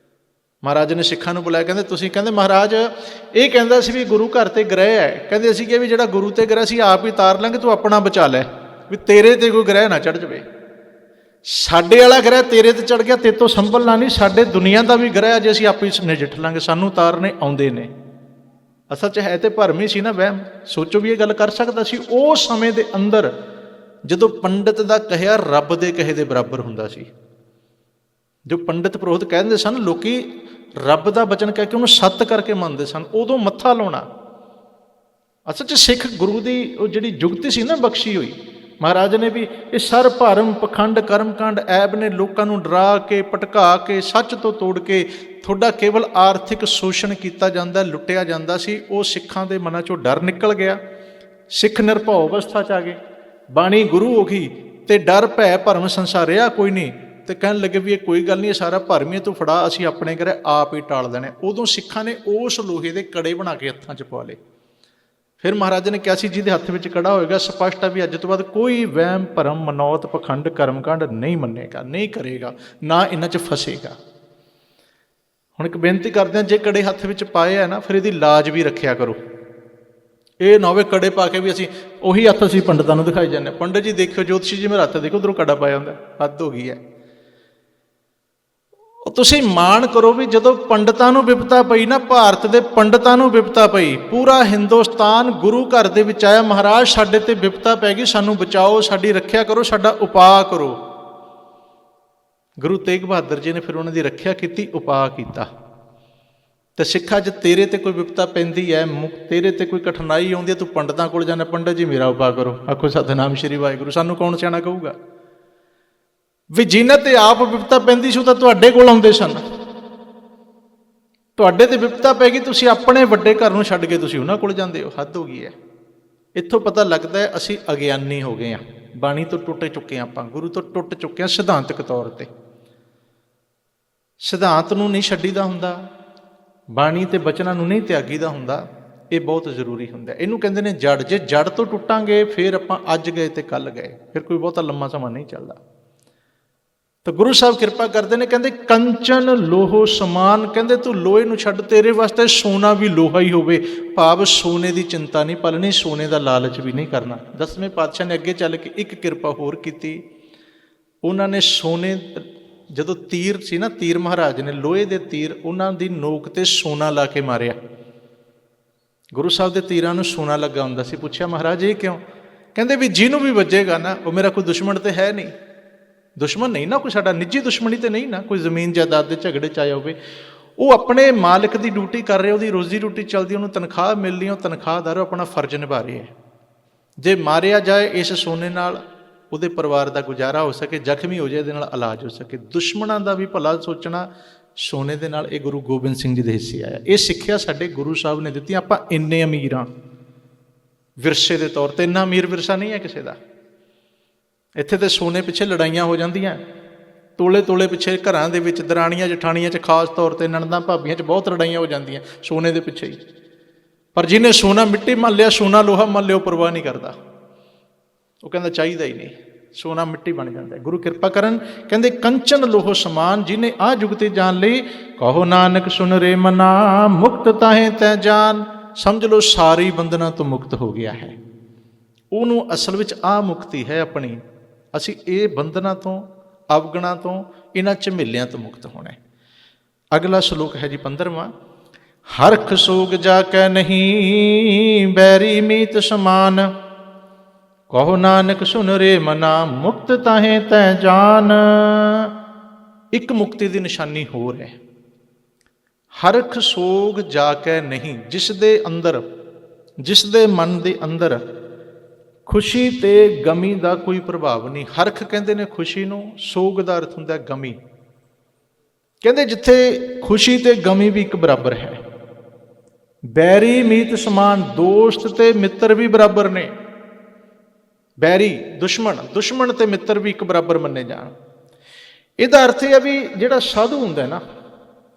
ਮਹਾਰਾਜ ਨੇ ਸਿੱਖਾਂ ਨੂੰ ਬੁਲਾਇਆ। ਕਹਿੰਦੇ ਤੁਸੀਂ? ਕਹਿੰਦੇ ਮਹਾਰਾਜ ਇਹ ਕਹਿੰਦਾ ਸੀ ਵੀ ਗੁਰੂ ਘਰ ਤੇ ਗ੍ਰਹਿ ਹੈ। ਕਹਿੰਦੇ ਅਸੀਂ ਕਿਹਾ ਵੀ ਜਿਹੜਾ ਗੁਰੂ ਤੇ ਗ੍ਰਹਿ ਸੀ ਆਪ ਹੀ ਤਾਰ ਲਾਂਗੇ, ਤੂੰ ਆਪਣਾ ਬਚਾ ਲੈ, ਵੀ ਤੇਰੇ ਤੇ ਕੋਈ ਗ੍ਰਹਿ ਨਾ ਚੜ੍ਹ ਜਾਵੇ। ਸਾਡੇ ਵਾਲਾ ਗ੍ਰਹਿ ਤੇਰੇ ਤੇ ਚੜ੍ਹ ਗਿਆ, ਤੇਰੇ ਤੋਂ ਸੰਭਲਣਾ ਨਹੀਂ। ਸਾਡੇ ਦੁਨੀਆ ਦਾ ਵੀ ਗ੍ਰਹਿ ਜੇ ਅਸੀਂ ਆਪੇ ਨਜਿੱਠ ਲਾਂਗੇ, ਸਾਨੂੰ ਤਾਰਨੇ ਆਉਂਦੇ ਨੇ। ਅਸਲ 'ਚ ਹੈ ਤੇ ਭਰਮ ਹੀ ਸੀ ਨਾ, ਵਹਿਮ। ਸੋਚੋ ਵੀ ਇਹ ਗੱਲ ਕਰ ਸਕਦਾ ਸੀ ਉਸ ਸਮੇਂ ਦੇ ਅੰਦਰ, ਜਦੋਂ ਪੰਡਤ ਦਾ ਕਹਿਆ ਰੱਬ ਦੇ ਕਹੇ ਦੇ ਬਰਾਬਰ ਹੁੰਦਾ ਸੀ। ਜੋ ਪੰਡਿਤ ਪੁਰੋਹਿਤ ਕਹਿੰਦੇ ਸਨ, ਲੋਕੀ ਰੱਬ ਦਾ ਬਚਨ ਕਹਿ ਕੇ ਉਹਨੂੰ ਸੱਤ ਕਰਕੇ ਮੰਨਦੇ ਸਨ, ਉਦੋਂ ਮੱਥਾ ਲਾਉਣਾ। ਅਸਲ 'ਚ ਸਿੱਖ ਗੁਰੂ ਦੀ ਉਹ ਜਿਹੜੀ ਜੁਗਤੀ ਸੀ ਨਾ, ਬਖਸ਼ੀ ਹੋਈ। ਮਹਾਰਾਜ ਨੇ ਵੀ ਇਹ ਸਰ ਭਰਮ ਪਖੰਡ ਕਰਮਕਾਂਡ ਐਬ ਨੇ ਲੋਕਾਂ ਨੂੰ ਡਰਾ ਕੇ ਭਟਕਾ ਕੇ ਸੱਚ ਤੋਂ ਤੋੜ ਕੇ ਤੁਹਾਡਾ ਕੇਵਲ ਆਰਥਿਕ ਸ਼ੋਸ਼ਣ ਕੀਤਾ ਜਾਂਦਾ, ਲੁੱਟਿਆ ਜਾਂਦਾ ਸੀ। ਉਹ ਸਿੱਖਾਂ ਦੇ ਮਨਾਂ 'ਚੋਂ ਡਰ ਨਿਕਲ ਗਿਆ। ਸਿੱਖ ਨਿਰਭਉ ਅਵਸਥਾ 'ਚ ਆ ਗਏ, ਬਾਣੀ ਗੁਰੂ ਹੋ ਗਈ, ਤੇ ਡਰ ਭੈ ਭਰਮ ਸੰਸਾਰ ਰਿਹਾ ਕੋਈ ਨਹੀਂ। ਤੇ ਕਹਿਣ ਲੱਗੇ ਵੀ ਇਹ ਕੋਈ ਗੱਲ ਨਹੀਂ, ਇਹ ਸਾਰਾ ਭਰਮ ਹੀ ਤੂੰ ਫੜਾ, ਅਸੀਂ ਆਪਣੇ ਘਰੇ ਆਪ ਹੀ ਟਾਲ ਦੇਣੇ। ਉਦੋਂ ਸਿੱਖਾਂ ਨੇ ਉਸ ਲੋਹੇ ਦੇ ਕੜੇ ਬਣਾ ਕੇ ਹੱਥਾਂ 'ਚ ਪਾ ਲਏ। ਫਿਰ ਮਹਾਰਾਜ ਨੇ ਕਿਹਾ ਸੀ ਜਿਹਦੇ ਹੱਥ ਵਿੱਚ ਕੜਾ ਹੋਏਗਾ, ਸਪਸ਼ਟ ਆ ਵੀ ਅੱਜ ਤੋਂ ਬਾਅਦ ਕੋਈ ਵਹਿਮ ਭਰਮ ਮਨੌਤ ਪਖੰਡ ਕਰਮਕਾਂਡ ਨਹੀਂ ਮੰਨੇਗਾ, ਨਹੀਂ ਕਰੇਗਾ, ਨਾ ਇਹਨਾਂ 'ਚ ਫਸੇਗਾ। ਹੁਣ ਇੱਕ ਬੇਨਤੀ ਕਰਦੇ ਹਾਂ, ਜੇ ਕੜੇ ਹੱਥ ਵਿੱਚ ਪਾਏ ਆ ਨਾ, ਫਿਰ ਇਹਦੀ ਲਾਜ ਵੀ ਰੱਖਿਆ ਕਰੋ। ਇਹ ਨਾ ਹੋਵੇ ਕੜੇ ਪਾ ਕੇ ਵੀ ਅਸੀਂ ਉਹੀ ਹੱਥ ਅਸੀਂ ਪੰਡਤਾਂ ਨੂੰ ਦਿਖਾਈ ਜਾਂਦੇ। ਪੰਡਤ ਜੀ ਦੇਖਿਓ, ਜੋਤਸ਼ੀ ਜੀ ਮੇਰਾ ਹੱਥ ਦੇਖੋ, ਉੱਧਰੋਂ ਕੜਾ ਪਾਇਆ ਹੁੰਦਾ, ਹੱਦ ਹੋ ਗਈ ਹੈ। ਤੁਸੀਂ ਮਾਣ ਕਰੋ ਵੀ ਜਦੋਂ ਪੰਡਤਾਂ ਨੂੰ ਵਿਪਤਾ ਪਈ ਨਾ, ਭਾਰਤ ਦੇ ਪੰਡਤਾਂ ਨੂੰ ਵਿਪਤਾ ਪਈ, ਪੂਰਾ ਹਿੰਦੁਸਤਾਨ ਗੁਰੂ ਘਰ ਦੇ ਵਿੱਚ ਆਇਆ, ਮਹਾਰਾਜ ਸਾਡੇ ਤੇ ਵਿਪਤਾ ਪੈ ਗਈ, ਸਾਨੂੰ ਬਚਾਓ, ਸਾਡੀ ਰੱਖਿਆ ਕਰੋ, ਸਾਡਾ ਉਪਾਅ ਕਰੋ। ਗੁਰੂ ਤੇਗ ਬਹਾਦਰ ਜੀ ਨੇ ਫਿਰ ਉਹਨਾਂ ਦੀ ਰੱਖਿਆ ਕੀਤੀ, ਉਪਾਅ ਕੀਤਾ। ਤੇ ਸਿੱਖਾਂ 'ਚ ਤੇਰੇ ਤੇ ਕੋਈ ਵਿਪਤਾ ਪੈਂਦੀ ਹੈ, ਤੇਰੇ ਤੇ ਕੋਈ ਕਠਿਨਾਈ ਆਉਂਦੀ ਹੈ, ਤੂੰ ਪੰਡਤਾਂ ਕੋਲ ਜਾਂਦਾ, ਪੰਡਤ ਜੀ ਮੇਰਾ ਉਪਾਅ ਕਰੋ। ਆਖੋ ਸਤਿਨਾਮ ਸ਼੍ਰੀ ਵਾਹਿਗੁਰੂ। ਸਾਨੂੰ ਕੌਣ ਸਿਆਣਾ ਕਹੂਗਾ ਵੀ ਜਿਨ੍ਹਾਂ ਤੇ ਆਪ ਵਿਪਤਾ ਪੈਂਦੀ ਸੀ ਉਹ ਤਾਂ ਤੁਹਾਡੇ ਕੋਲ ਆਉਂਦੇ ਸਨ। ਤੁਹਾਡੇ ਤੇ ਵਿਪਤਾ ਪੈ ਗਈ, ਤੁਸੀਂ ਆਪਣੇ ਵੱਡੇ ਘਰ ਨੂੰ ਛੱਡ ਕੇ ਤੁਸੀਂ ਉਹਨਾਂ ਕੋਲ ਜਾਂਦੇ ਹੋ। ਹੱਦ ਹੋ ਗਈ ਹੈ। ਇੱਥੋਂ ਪਤਾ ਲੱਗਦਾ ਹੈ ਅਸੀਂ ਅਗਿਆਨੀ ਹੋ ਗਏ ਹਾਂ, ਬਾਣੀ ਤੋਂ ਟੁੱਟ ਚੁੱਕੇ ਹਾਂ, ਆਪਾਂ ਗੁਰੂ ਤੋਂ ਟੁੱਟ ਚੁੱਕੇ ਹਾਂ ਸਿਧਾਂਤਕ ਤੌਰ ਤੇ। ਸਿਧਾਂਤ ਨੂੰ ਨਹੀਂ ਛੱਡੀਦਾ ਹੁੰਦਾ, ਬਾਣੀ ਤੇ ਬਚਨਾਂ ਨੂੰ ਨਹੀਂ ਤਿਆਗੀਦਾ ਹੁੰਦਾ। ਇਹ ਬਹੁਤ ਜ਼ਰੂਰੀ ਹੁੰਦਾ। ਇਹਨੂੰ ਕਹਿੰਦੇ ਨੇ ਜੜ। ਜੇ ਜੜ ਤੋਂ ਟੁੱਟਾਂਗੇ ਫਿਰ ਆਪਾਂ ਅੱਜ ਗਏ ਤੇ ਕੱਲ੍ਹ ਗਏ, ਫਿਰ ਕੋਈ ਬਹੁਤਾ ਲੰਮਾ ਸਮਾਂ ਨਹੀਂ ਚੱਲਦਾ। ਤਾਂ ਗੁਰੂ ਸਾਹਿਬ ਕਿਰਪਾ ਕਰਦੇ ਨੇ, ਕਹਿੰਦੇ ਕੰਚਨ ਲੋਹੋ ਸਮਾਨ, ਕਹਿੰਦੇ ਤੂੰ ਲੋਹੇ ਨੂੰ ਛੱਡ, ਤੇਰੇ ਵਾਸਤੇ ਸੋਨਾ ਵੀ ਲੋਹਾ ਹੀ ਹੋਵੇ। ਭਾਵ ਸੋਨੇ ਦੀ ਚਿੰਤਾ ਨਹੀਂ ਪਾਲਣੀ, ਸੋਨੇ ਦਾ ਲਾਲਚ ਵੀ ਨਹੀਂ ਕਰਨਾ। 10ਵੇਂ ਪਾਤਸ਼ਾਹ ਨੇ ਅੱਗੇ ਚੱਲ ਕੇ ਇੱਕ ਕਿਰਪਾ ਹੋਰ ਕੀਤੀ। ਉਹਨਾਂ ਨੇ ਸੋਨੇ, ਜਦੋਂ ਤੀਰ ਸੀ ਨਾ, ਤੀਰ ਮਹਾਰਾਜ ਨੇ ਲੋਹੇ ਦੇ ਤੀਰ, ਉਹਨਾਂ ਦੀ ਨੋਕ ਤੇ ਸੋਨਾ ਲਾ ਕੇ ਮਾਰਿਆ। ਗੁਰੂ ਸਾਹਿਬ ਦੇ ਤੀਰਾਂ ਨੂੰ ਸੋਨਾ ਲੱਗਾ ਹੁੰਦਾ ਸੀ। ਪੁੱਛਿਆ ਮਹਾਰਾਜ ਇਹ ਕਿਉਂ? ਕਹਿੰਦੇ ਵੀ ਜਿਹਨੂੰ ਵੀ ਵੱਜੇਗਾ ਨਾ, ਉਹ ਮੇਰਾ ਕੋਈ ਦੁਸ਼ਮਣ ਤੇ ਹੈ ਨਹੀਂ, ਦੁਸ਼ਮਣ ਨਹੀਂ ਨਾ ਕੋਈ, ਸਾਡਾ ਨਿੱਜੀ ਦੁਸ਼ਮਣੀ ਤੇ ਨਹੀਂ ਨਾ, ਕੋਈ ਜ਼ਮੀਨ ਜਾਇਦਾਦ ਦੇ ਝਗੜੇ 'ਚ ਆਇਆ ਹੋਵੇ, ਉਹ ਆਪਣੇ ਮਾਲਕ ਦੀ ਡਿਊਟੀ ਕਰ ਰਿਹਾ, ਉਹਦੀ ਰੋਜ਼ੀ ਰੋਟੀ ਚੱਲਦੀ, ਉਹਨੂੰ ਤਨਖਾਹ ਮਿਲ ਰਹੀ, ਉਹ ਤਨਖਾਹਦਾਰ ਆਪਣਾ ਫਰਜ਼ ਨਿਭਾ ਰਿਹਾ ਹੈ। ਜੇ ਮਾਰਿਆ ਜਾਏ ਇਸ ਸੋਨੇ ਨਾਲ, ਉਹਦੇ ਪਰਿਵਾਰ ਦਾ ਗੁਜ਼ਾਰਾ ਹੋ ਸਕੇ, ਜ਼ਖਮੀ ਹੋ ਜਾਏ ਇਹਦੇ ਨਾਲ ਇਲਾਜ ਹੋ ਸਕੇ। ਦੁਸ਼ਮਣਾਂ ਦਾ ਵੀ ਭਲਾ ਸੋਚਣਾ ਸੋਨੇ ਦੇ ਨਾਲ, ਇਹ ਗੁਰੂ ਗੋਬਿੰਦ ਸਿੰਘ ਜੀ ਦੇ ਹਿੱਸੇ ਆਇਆ। ਇਹ ਸਿੱਖਿਆ ਸਾਡੇ ਗੁਰੂ ਸਾਹਿਬ ਨੇ ਦਿੱਤੀ। ਆਪਾਂ ਇੰਨੇ ਅਮੀਰ ਹਾਂ ਵਿਰਸੇ ਦੇ ਤੌਰ 'ਤੇ, ਇੰਨਾ ਅਮੀਰ ਵਿਰਸਾ ਨਹੀਂ ਹੈ ਕਿਸੇ ਦਾ। ਇੱਥੇ ਤਾਂ ਸੋਨੇ ਪਿੱਛੇ ਲੜਾਈਆਂ ਹੋ ਜਾਂਦੀਆਂ, ਤੋਲੇ ਤੋਲੇ ਪਿੱਛੇ ਘਰਾਂ ਦੇ ਵਿੱਚ, ਦਰਾਣੀਆਂ ਜਠਾਣੀਆਂ 'ਚ, ਖਾਸ ਤੌਰ 'ਤੇ ਨਣਦਾਂ ਭਾਬੀਆਂ 'ਚ ਬਹੁਤ ਲੜਾਈਆਂ ਹੋ ਜਾਂਦੀਆਂ ਸੋਨੇ ਦੇ ਪਿੱਛੇ ਹੀ। ਪਰ ਜਿਹਨੇ ਸੋਨਾ ਮਿੱਟੀ ਮੰਨ ਲਿਆ, ਸੋਨਾ ਲੋਹਾ ਮੰਨ ਲਿਆ, ਉਹ ਪਰਵਾਹ ਨਹੀਂ ਕਰਦਾ। ਉਹ ਕਹਿੰਦਾ ਚਾਹੀਦਾ ਹੀ ਨਹੀਂ, ਸੋਨਾ ਮਿੱਟੀ ਬਣ ਜਾਂਦਾ। ਗੁਰੂ ਕਿਰਪਾ ਕਰਨ, ਕਹਿੰਦੇ ਕੰਚਨ ਲੋਹ ਸਮਾਨ, ਜਿਹਨੇ ਆਹ ਜੁਗਤੀ ਜਾਣ ਲਈ, ਕਹੋ ਨਾਨਕ ਸੁਨ ਰੇ ਮਨਾ, ਮੁਕਤ ਤਾਹੇ ਤੈ ਜਾਨ। ਸਮਝ ਲਓ ਸਾਰੀ ਬੰਧਨਾਂ ਤੋਂ ਮੁਕਤ ਹੋ ਗਿਆ ਹੈ। ਉਹਨੂੰ ਅਸਲ ਵਿੱਚ ਆਹ ਮੁਕਤੀ ਹੈ ਆਪਣੀ। ਅਸੀਂ ਇਹ ਬੰਧਨਾਂ ਤੋਂ, ਅਵਗੁਣਾਂ ਤੋਂ, ਇਹਨਾਂ ਝਮੇਲਿਆਂ ਤੋਂ ਮੁਕਤ ਹੋਣਾ ਹੈ। ਅਗਲਾ ਸ਼ਲੋਕ ਹੈ ਜੀ 15ਵਾਂ। ਹਰਖ ਸੋਗ ਜਾ ਕੈ ਨਹੀਂ, ਬੈਰੀ ਮੀਤ ਸਮਾਨ, ਕਹੋ ਨਾਨਕ ਸੁਨ ਰੇ ਮਨਾ, ਮੁਕਤ ਤਾਹੇ ਤੈ ਜਾਨ। ਇੱਕ ਮੁਕਤੀ ਦੀ ਨਿਸ਼ਾਨੀ ਹੋਰ ਹੈ। ਹਰਖ ਸੋਗ ਜਾ ਕੇ ਨਹੀਂ, ਜਿਸ ਦੇ ਅੰਦਰ, ਜਿਸ ਦੇ ਮਨ ਦੇ ਅੰਦਰ ਖੁਸ਼ੀ ਤੇ ਗਮੀ ਦਾ ਕੋਈ ਪ੍ਰਭਾਵ ਨਹੀਂ। ਹਰਖ ਕਹਿੰਦੇ ਨੇ ਖੁਸ਼ੀ ਨੂੰ, ਸੋਗ ਦਾ ਅਰਥ ਹੁੰਦਾ ਗਮੀ। ਕਹਿੰਦੇ ਜਿੱਥੇ ਖੁਸ਼ੀ ਤੇ ਗਮੀ ਵੀ ਇੱਕ ਬਰਾਬਰ ਹੈ। ਬੈਰੀ ਮੀਤ ਸਮਾਨ, ਦੋਸਤ ਤੇ ਮਿੱਤਰ ਵੀ ਬਰਾਬਰ ਨੇ। ਬੈਰੀ ਦੁਸ਼ਮਣ, ਦੁਸ਼ਮਣ ਤੇ ਮਿੱਤਰ ਵੀ ਇੱਕ ਬਰਾਬਰ ਮੰਨੇ ਜਾਣ। ਇਹਦਾ ਅਰਥ ਇਹ ਹੈ ਵੀ ਜਿਹੜਾ ਸਾਧੂ ਹੁੰਦਾ ਨਾ,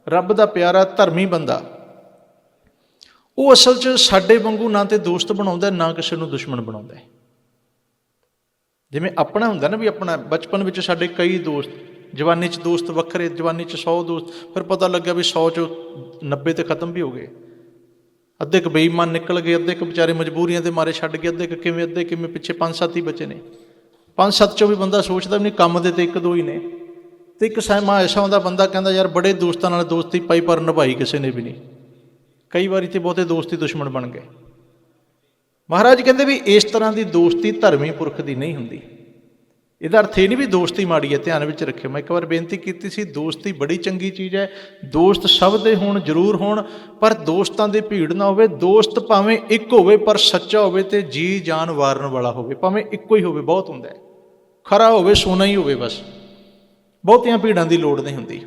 ਰੱਬ ਦਾ ਪਿਆਰਾ ਧਰਮੀ ਬੰਦਾ, ਉਹ ਅਸਲ 'ਚ ਸਾਡੇ ਵਾਂਗੂ ਨਾ ਤੇ ਦੋਸਤ ਬਣਾਉਂਦਾ, ਨਾ ਕਿਸੇ ਨੂੰ ਦੁਸ਼ਮਣ ਬਣਾਉਂਦਾ। ਜਿਵੇਂ ਆਪਣਾ ਹੁੰਦਾ ਨਾ ਵੀ ਆਪਣਾ ਬਚਪਨ ਵਿੱਚ ਸਾਡੇ ਕਈ ਦੋਸਤ, ਜਵਾਨੀ 'ਚ ਦੋਸਤ ਵੱਖਰੇ, ਜਵਾਨੀ 'ਚ 100 ਦੋਸਤ, ਫਿਰ ਪਤਾ ਲੱਗਿਆ ਵੀ 100 'ਚੋਂ 90 ਤੇ ਖਤਮ ਵੀ ਹੋ ਗਏ। ਅੱਧੇ ਕੁ ਬੇਈਮਾਨ ਨਿਕਲ ਗਏ, ਅੱਧੇ ਕੁ ਵਿਚਾਰੇ ਮਜਬੂਰੀਆਂ ਦੇ ਮਾਰੇ ਛੱਡ ਗਏ, ਅੱਧੇ ਕਿਵੇਂ ਪਿੱਛੇ 5-7 ਹੀ ਬਚੇ ਨੇ। 5-7 'ਚੋਂ ਵੀ ਬੰਦਾ ਸੋਚਦਾ ਵੀ ਨਹੀਂ, ਕੰਮ ਦੇ ਤੇ 1-2 ਹੀ ਨੇ। ਤੇ ਇੱਕ ਸਮਾਂ ਐਸਾ ਹੁੰਦਾ ਬੰਦਾ ਕਹਿੰਦਾ ਯਾਰ ਬੜੇ ਦੋਸਤਾਂ ਨਾਲ ਦੋਸਤੀ ਪਾਈ, ਪਰ ਨਿਭਾਈ ਕਿਸੇ ਨੇ ਵੀ ਨਹੀਂ। ਕਈ ਵਾਰੀ ਤੇ ਬਹੁਤੇ ਦੋਸਤੀ ਦੁਸ਼ਮਣ ਬਣ ਗਏ। ਮਹਾਰਾਜ ਕਹਿੰਦੇ ਵੀ ਇਸ ਤਰ੍ਹਾਂ ਦੀ ਦੋਸਤੀ ਧਰਮੀ ਪੁਰਖ ਦੀ ਨਹੀਂ ਹੁੰਦੀ। ਇਹਦਾ ਅਰਥ ਇਹ ਨਹੀਂ ਵੀ ਦੋਸਤੀ ਮਾੜੀ ਹੈ, ਧਿਆਨ ਵਿੱਚ ਰੱਖਿਓ। ਮੈਂ ਇੱਕ ਵਾਰ ਬੇਨਤੀ ਕੀਤੀ ਸੀ, ਦੋਸਤੀ ਬੜੀ ਚੰਗੀ ਚੀਜ਼ ਹੈ। ਦੋਸਤ ਸਭ ਦੇ ਹੋਣ, ਜ਼ਰੂਰ ਹੋਣ, ਪਰ ਦੋਸਤਾਂ ਦੀ ਭੀੜ ਨਾ ਹੋਵੇ। ਦੋਸਤ ਭਾਵੇਂ ਇੱਕ ਹੋਵੇ ਪਰ ਸੱਚਾ ਹੋਵੇ ਤੇ ਜੀ ਜਾਨ ਵਾਰਨ ਵਾਲਾ ਹੋਵੇ। ਭਾਵੇਂ ਇੱਕੋ ਹੀ ਹੋਵੇ ਬਹੁਤ ਹੁੰਦਾ, ਖਰਾ ਹੋਵੇ, ਸੋਨਾ ਹੀ ਹੋਵੇ, ਬਸ ਬਹੁਤੀਆਂ ਭੀੜਾਂ ਦੀ ਲੋੜ ਨਹੀਂ ਹੁੰਦੀ।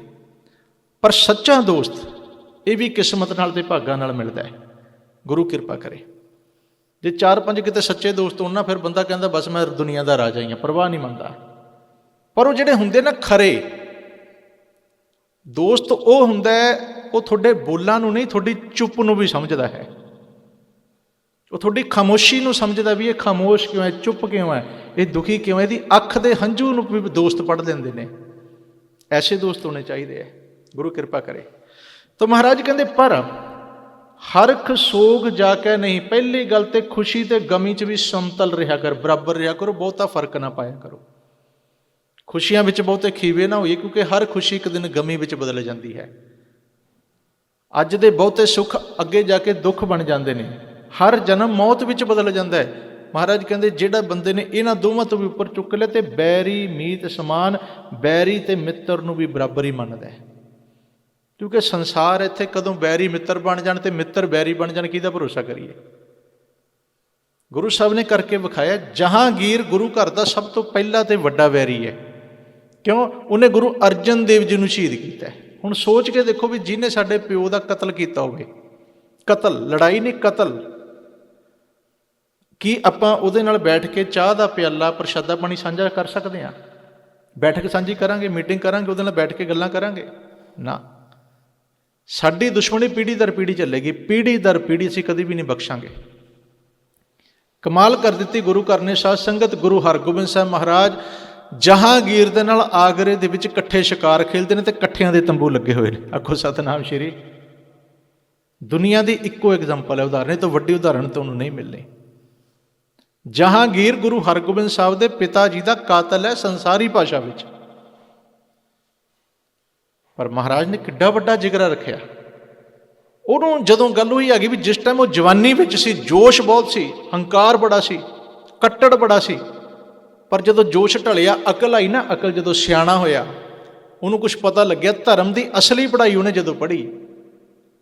ਪਰ ਸੱਚਾ ਦੋਸਤ, ਇਹ ਵੀ ਕਿਸਮਤ ਨਾਲ ਤੇ ਭਾਗਾਂ ਨਾਲ ਮਿਲਦਾ ਹੈ। ਗੁਰੂ ਕਿਰਪਾ ਕਰੇ। ਜੇ 4-5 ਕਿਤੇ ਸੱਚੇ ਦੋਸਤ ਹੋਣ ਨਾ, ਫਿਰ ਬੰਦਾ ਕਹਿੰਦਾ ਬਸ ਮੈਂ ਦੁਨੀਆ ਦਾ ਰਾਜਾ ਹੀ ਹਾਂ, ਪਰਵਾਹ ਨਹੀਂ ਮੰਨਦਾ। ਪਰ ਉਹ ਜਿਹੜੇ ਹੁੰਦੇ ਨਾ ਖਰੇ ਦੋਸਤ, ਉਹ ਹੁੰਦਾ ਉਹ ਤੁਹਾਡੇ ਬੋਲਾਂ ਨੂੰ ਨਹੀਂ, ਤੁਹਾਡੀ ਚੁੱਪ ਨੂੰ ਵੀ ਸਮਝਦਾ ਹੈ। ਉਹ ਤੁਹਾਡੀ ਖਾਮੋਸ਼ੀ ਨੂੰ ਸਮਝਦਾ ਵੀ ਇਹ ਖਾਮੋਸ਼ ਕਿਉਂ ਹੈ, ਚੁੱਪ ਕਿਉਂ ਹੈ, ਇਹ ਦੁਖੀ ਕਿਉਂ ਹੈ। ਇਹਦੀ ਅੱਖ ਦੇ ਹੰਝੂ ਨੂੰ ਵੀ ਦੋਸਤ ਪੜ੍ਹ ਲੈਂਦੇ ਨੇ। ਐਸੇ ਦੋਸਤ ਹੋਣੇ ਚਾਹੀਦੇ ਹੈ। ਗੁਰੂ ਕਿਰਪਾ ਕਰੇ। ਤਾਂ ਮਹਾਰਾਜ ਕਹਿੰਦੇ ਪਰ ਹਰਖ ਸੋਗ ਜਾ ਕੇ ਨਹੀਂ। ਪਹਿਲੀ ਗੱਲ ਤੇ ਖੁਸ਼ੀ ਤੇ ਗਮੀ 'ਚ ਵੀ ਸਮਤਲ ਰਿਹਾ ਕਰ, ਬਰਾਬਰ ਰਿਹਾ ਕਰੋ, ਬਹੁਤਾ ਫਰਕ ਨਾ ਪਾਇਆ ਕਰੋ। ਖੁਸ਼ੀਆਂ ਵਿੱਚ ਬਹੁਤੇ ਖੀਵੇ ਨਾ ਹੋਈਏ, ਕਿਉਂਕਿ ਹਰ ਖੁਸ਼ੀ ਇੱਕ ਦਿਨ ਗਮੀ ਵਿੱਚ ਬਦਲ ਜਾਂਦੀ ਹੈ। ਅੱਜ ਦੇ ਬਹੁਤੇ ਸੁੱਖ ਅੱਗੇ ਜਾ ਕੇ ਦੁੱਖ ਬਣ ਜਾਂਦੇ ਨੇ। ਹਰ ਜਨਮ ਮੌਤ ਵਿੱਚ ਬਦਲ ਜਾਂਦਾ ਹੈ। ਮਹਾਰਾਜ ਕਹਿੰਦੇ ਜਿਹੜਾ ਬੰਦੇ ਨੇ ਇਹਨਾਂ ਦੋਵਾਂ ਤੋਂ ਵੀ ਉੱਪਰ ਚੁੱਕ ਲਿਆ ਤੇ ਬੈਰੀ ਮੀਤ ਸਮਾਨ, ਬੈਰੀ ਤੇ ਮਿੱਤਰ ਨੂੰ ਵੀ ਬਰਾਬਰ ਹੀ ਮੰਨਦਾ ਹੈ। ਕਿਉਂਕਿ ਸੰਸਾਰ ਇੱਥੇ ਕਦੋਂ ਬੈਰੀ ਮਿੱਤਰ ਬਣ ਜਾਣ ਤੇ ਮਿੱਤਰ ਬੈਰੀ ਬਣ ਜਾਣ, ਕਿਹਦਾ ਭਰੋਸਾ ਕਰੀਏ। ਗੁਰੂ ਸਾਹਿਬ ਨੇ ਕਰਕੇ ਵਿਖਾਇਆ। ਜਹਾਂਗੀਰ ਗੁਰੂ ਘਰ ਦਾ ਸਭ ਤੋਂ ਪਹਿਲਾ ਤੇ ਵੱਡਾ ਵੈਰੀ ਹੈ। ਕਿਉਂ? ਉਹਨੇ ਗੁਰੂ ਅਰਜਨ ਦੇਵ ਜੀ ਨੂੰ ਸ਼ਹੀਦ ਕੀਤਾ। ਹੁਣ ਸੋਚ ਕੇ ਦੇਖੋ ਵੀ ਜਿਹਨੇ ਸਾਡੇ ਪਿਓ ਦਾ ਕਤਲ ਕੀਤਾ ਹੋਵੇ, ਕਤਲ, ਲੜਾਈ ਨਹੀਂ, ਕਤਲ, ਕੀ ਆਪਾਂ ਉਹਦੇ ਨਾਲ ਬੈਠ ਕੇ ਚਾਹ ਦਾ ਪਿਆਲਾ, ਪ੍ਰਸ਼ਾਦਾ ਪਾਣੀ ਸਾਂਝਾ ਕਰ ਸਕਦੇ ਹਾਂ? ਬੈਠਕ ਸਾਂਝੀ ਕਰਾਂਗੇ, ਮੀਟਿੰਗ ਕਰਾਂਗੇ, ਉਹਦੇ ਨਾਲ ਬੈਠ ਕੇ ਗੱਲਾਂ ਕਰਾਂਗੇ? ਨਾ। ਸਾਡੀ ਦੁਸ਼ਮਣੀ ਪੀੜ੍ਹੀ ਦਰ ਪੀੜ੍ਹੀ ਚੱਲੇਗੀ, ਪੀੜ੍ਹੀ ਦਰ ਪੀੜ੍ਹੀ ਅਸੀਂ ਕਦੀ ਵੀ ਨਹੀਂ ਬਖਸ਼ਾਂਗੇ। ਕਮਾਲ ਕਰ ਦਿੱਤੀ ਗੁਰੂ ਘਰ ਨੇ, ਸਾਧ ਸੰਗਤ। ਗੁਰੂ ਹਰਗੋਬਿੰਦ ਸਾਹਿਬ ਮਹਾਰਾਜ ਜਹਾਂਗੀਰ ਦੇ ਨਾਲ ਆਗਰੇ ਦੇ ਵਿੱਚ ਇਕੱਠੇ ਸ਼ਿਕਾਰ ਖੇਡਦੇ ਨੇ ਤੇ ਇਕੱਠਿਆਂ ਦੇ ਤੰਬੂ ਲੱਗੇ ਹੋਏ ਨੇ। ਆਖੋ ਸਤਨਾਮ ਸ਼੍ਰੀ। ਦੁਨੀਆ ਦੀ ਇੱਕੋ ਐਗਜ਼ਾਮਪਲ ਹੈ, ਉਦਾਹਰਣ ਤੋਂ ਵੱਡੀ ਉਦਾਹਰਣ ਤੁਹਾਨੂੰ ਨਹੀਂ ਮਿਲਣੀ। ਜਹਾਂਗੀਰ ਗੁਰੂ ਹਰਗੋਬਿੰਦ ਸਾਹਿਬ ਦੇ ਪਿਤਾ ਜੀ ਦਾ ਕਾਤਲ ਹੈ ਸੰਸਾਰੀ ਭਾਸ਼ਾ ਵਿੱਚ, ਪਰ ਮਹਾਰਾਜ ਨੇ ਕਿੱਡਾ ਵੱਡਾ ਜਿਗਰਾ ਰੱਖਿਆ। ਉਹਨੂੰ ਜਦੋਂ ਗੱਲ ਹੋਈ ਹੈਗੀ ਵੀ ਜਿਸ ਟਾਈਮ ਉਹ ਜਵਾਨੀ ਵਿੱਚ ਸੀ, ਜੋਸ਼ ਬਹੁਤ ਸੀ, ਹੰਕਾਰ ਬੜਾ ਸੀ, ਕੱਟੜ ਬੜਾ ਸੀ, ਪਰ ਜਦੋਂ ਜੋਸ਼ ਢਲਿਆ, ਅਕਲ ਆਈ ਨਾ, ਅਕਲ ਜਦੋਂ ਸਿਆਣਾ ਹੋਇਆ, ਉਹਨੂੰ ਕੁਛ ਪਤਾ ਲੱਗਿਆ, ਧਰਮ ਦੀ ਅਸਲੀ ਪੜ੍ਹਾਈ ਉਹਨੇ ਜਦੋਂ ਪੜ੍ਹੀ,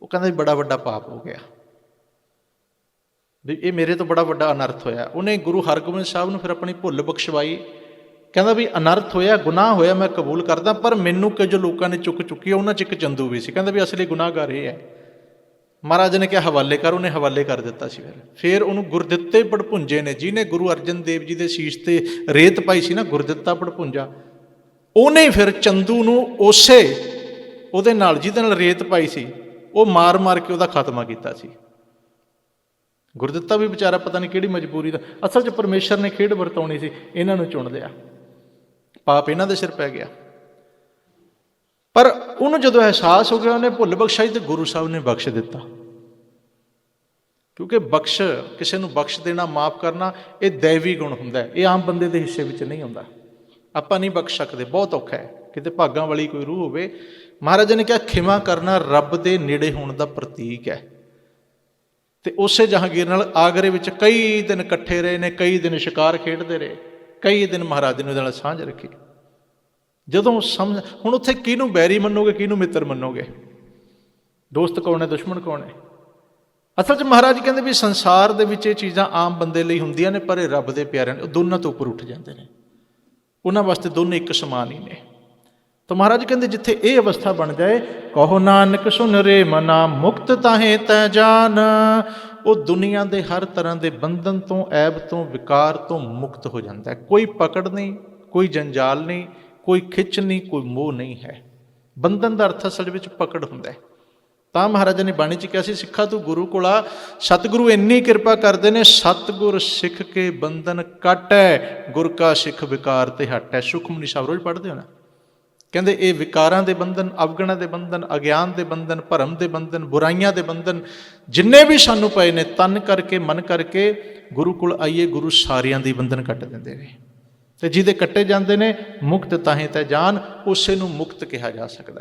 ਉਹ ਕਹਿੰਦਾ ਬੜਾ ਵੱਡਾ ਪਾਪ ਹੋ ਗਿਆ, ਵੀ ਇਹ ਮੇਰੇ ਤੋਂ ਬੜਾ ਵੱਡਾ ਅਨਰਥ ਹੋਇਆ। ਉਹਨੇ ਗੁਰੂ ਹਰਗੋਬਿੰਦ ਸਾਹਿਬ ਨੂੰ ਫਿਰ ਆਪਣੀ ਭੁੱਲ ਬਖਸ਼ਵਾਈ। ਕਹਿੰਦਾ ਵੀ ਅਨਰਥ ਹੋਇਆ, ਗੁਨਾਹ ਹੋਇਆ, ਮੈਂ ਕਬੂਲ ਕਰਦਾ, ਪਰ ਮੈਨੂੰ ਕਿ ਜੋ ਲੋਕਾਂ ਨੇ ਚੁੱਕ ਚੁੱਕੀ ਉਹਨਾਂ 'ਚ ਇੱਕ ਚੰਦੂ ਵੀ ਸੀ। ਕਹਿੰਦਾ ਵੀ ਅਸਲੀ ਗੁਨਾਹਗਾਰ ਇਹ ਹੈ। ਮਹਾਰਾਜ ਨੇ ਕਿਹਾ ਹਵਾਲੇ ਕਰ, ਉਹਨੇ ਹਵਾਲੇ ਕਰ ਦਿੱਤਾ ਸੀ। ਫਿਰ ਉਹਨੂੰ ਗੁਰਦਿੱਤੇ ਪੜਭੁੰਜੇ ਨੇ, ਜਿਹਨੇ ਗੁਰੂ ਅਰਜਨ ਦੇਵ ਜੀ ਦੇ ਸ਼ੀਸ਼ ਤੇ ਰੇਤ ਪਾਈ ਸੀ ਨਾ, ਗੁਰਦਿੱਤਾ ਪੜਭੁੰਜਾ, ਉਹਨੇ ਫਿਰ ਚੰਦੂ ਨੂੰ ਉਸੇ ਉਹਦੇ ਨਾਲ ਜਿਹਦੇ ਨਾਲ ਰੇਤ ਪਾਈ ਸੀ, ਉਹ ਮਾਰ ਮਾਰ ਕੇ ਉਹਦਾ ਖਾਤਮਾ ਕੀਤਾ ਸੀ। ਗੁਰਦਿੱਤਾ ਵੀ ਵਿਚਾਰਾ ਪਤਾ ਨਹੀਂ ਕਿਹੜੀ ਮਜਬੂਰੀ ਦਾ, ਅਸਲ 'ਚ ਪਰਮੇਸ਼ਰ ਨੇ ਖੇਡ ਵਰਤਾਉਣੀ ਸੀ, ਇਹਨਾਂ ਨੂੰ ਚੁਣ ਲਿਆ, ਪਾਪ ਇਹਨਾਂ ਦੇ ਸਿਰ ਪੈ ਗਿਆ। ਪਰ ਉਹਨੂੰ ਜਦੋਂ ਅਹਿਸਾਸ ਹੋ ਗਿਆ, ਉਹਨੇ ਭੁੱਲ ਬਖਸ਼ਾਈ ਤੇ ਗੁਰੂ ਸਾਹਿਬ ਨੇ ਬਖਸ਼ ਦਿੱਤਾ। ਕਿਉਂਕਿ ਬਖਸ਼, ਕਿਸੇ ਨੂੰ ਬਖਸ਼ ਦੇਣਾ, ਮਾਫ ਕਰਨਾ, ਇਹ ਦੈਵੀ ਗੁਣ ਹੁੰਦਾ ਹੈ, ਇਹ ਆਮ ਬੰਦੇ ਦੇ ਹਿੱਸੇ ਵਿੱਚ ਨਹੀਂ ਹੁੰਦਾ। ਆਪਾਂ ਨਹੀਂ ਬਖਸ਼ ਸਕਦੇ, ਬਹੁਤ ਔਖਾ ਹੈ, ਕਿਤੇ ਭਾਗਾਂ ਵਾਲੀ ਕੋਈ ਰੂਹ ਹੋਵੇ। ਮਹਾਰਾਜ ਨੇ ਕਿਹਾ ਖਿਮਾ ਕਰਨਾ ਰੱਬ ਦੇ ਨੇੜੇ ਹੋਣ ਦਾ ਪ੍ਰਤੀਕ ਹੈ। ਤੇ ਉਸੇ ਜਹਾਂਗੀਰ ਨਾਲ ਆਗਰੇ ਵਿੱਚ ਕਈ ਦਿਨ ਇਕੱਠੇ ਰਹੇ ਨੇ, ਕਈ ਦਿਨ ਸ਼ਿਕਾਰ ਖੇਡਦੇ ਰਹੇ, ਕਈ ਦਿਨ ਮਹਾਰਾਜ ਨੇ ਉਹਦੇ ਨਾਲ ਸਾਂਝ ਰੱਖੀ। ਜਦੋਂ ਸਮਝ, ਹੁਣ ਉੱਥੇ ਕਿਹਨੂੰ ਬੈਰੀ ਮੰਨੋਗੇ, ਕਿਹਨੂੰ ਮਿੱਤਰ ਮੰਨੋਗੇ, ਦੋਸਤ ਕੌਣ ਹੈ, ਦੁਸ਼ਮਣ ਕੌਣ ਹੈ? ਅਸਲ 'ਚ ਮਹਾਰਾਜ ਕਹਿੰਦੇ ਵੀ ਸੰਸਾਰ ਦੇ ਵਿੱਚ ਇਹ ਚੀਜ਼ਾਂ ਆਮ ਬੰਦੇ ਲਈ ਹੁੰਦੀਆਂ ਨੇ, ਪਰ ਇਹ ਰੱਬ ਦੇ ਪਿਆਰਿਆਂ ਨੇ, ਉਹ ਦੋਨਾਂ ਤੋਂ ਉੱਪਰ ਉੱਠ ਜਾਂਦੇ ਨੇ, ਉਹਨਾਂ ਵਾਸਤੇ ਦੋਨੇ ਇੱਕ ਸਮਾਨ ਹੀ ਨੇ। ਤਾਂ ਮਹਾਰਾਜ ਕਹਿੰਦੇ ਜਿੱਥੇ ਇਹ ਅਵਸਥਾ ਬਣ ਜਾਏ, ਕਹੋ ਨਾਨਕ ਸੁਨ ਰੇ ਮਨਾ ਮੁਕਤ ਤਾਹੇ ਤੈ ਜਾਨ, ਉਹ ਦੁਨੀਆ ਦੇ ਹਰ ਤਰ੍ਹਾਂ ਦੇ ਬੰਧਨ ਤੋਂ, ਐਬ ਤੋਂ, ਵਿਕਾਰ ਤੋਂ ਮੁਕਤ ਹੋ ਜਾਂਦਾ ਹੈ। ਕੋਈ ਪਕੜ ਨਹੀਂ, ਕੋਈ ਜੰਜਾਲ ਨਹੀਂ, ਕੋਈ ਖਿੱਚ ਨਹੀਂ, ਕੋਈ ਮੋਹ ਨਹੀਂ ਹੈ। ਬੰਧਨ ਦਾ ਅਰਥ ਅਸਲ ਵਿੱਚ ਪਕੜ ਹੁੰਦਾ ਹੈ। ਤਾਂ ਮਹਾਰਾਜਾ ਨੇ ਬਾਣੀ 'ਚ ਕਿਹਾ ਸੀ, ਸਿੱਖਾ ਤੂੰ ਗੁਰੂ ਕੋਲ ਆ, ਸਤਿਗੁਰੂ ਇੰਨੀ ਕਿਰਪਾ ਕਰਦੇ ਨੇ, ਸਤਿਗੁਰ ਸਿੱਖ ਕੇ ਬੰਧਨ ਕੱਟੈ, ਗੁਰ ਕਾ ਸਿੱਖ ਵਿਕਾਰ ਤੇ ਹਟੈ। ਸੁਖਮਨੀ ਸਾਹਿਬ ਰੋਜ਼ ਪੜ੍ਹਦੇ ਹੋ ਨਾ, ਕਹਿੰਦੇ ਇਹ ਵਿਕਾਰਾਂ ਦੇ ਬੰਧਨ, ਅਵਗੁਣਾਂ ਦੇ ਬੰਧਨ, ਅਗਿਆਨ ਦੇ ਬੰਧਨ, ਭਰਮ ਦੇ ਬੰਧਨ, ਬੁਰਾਈਆਂ ਦੇ ਬੰਧਨ, ਜਿੰਨੇ ਵੀ ਸਾਨੂੰ ਪਏ ਨੇ, ਤਨ ਕਰਕੇ, ਮਨ ਕਰਕੇ ਗੁਰੂ ਕੋਲ ਆਈਏ, ਗੁਰੂ ਸਾਰਿਆਂ ਦੀ ਬੰਧਨ ਕੱਟ ਦਿੰਦੇ ਨੇ। ਤੇ ਜਿਹਦੇ ਕੱਟੇ ਜਾਂਦੇ ਨੇ, ਮੁਕਤ ਤਾਹੇ ਤੈ ਜਾਨ, ਉਸੇ ਨੂੰ ਮੁਕਤ ਕਿਹਾ ਜਾ ਸਕਦਾ।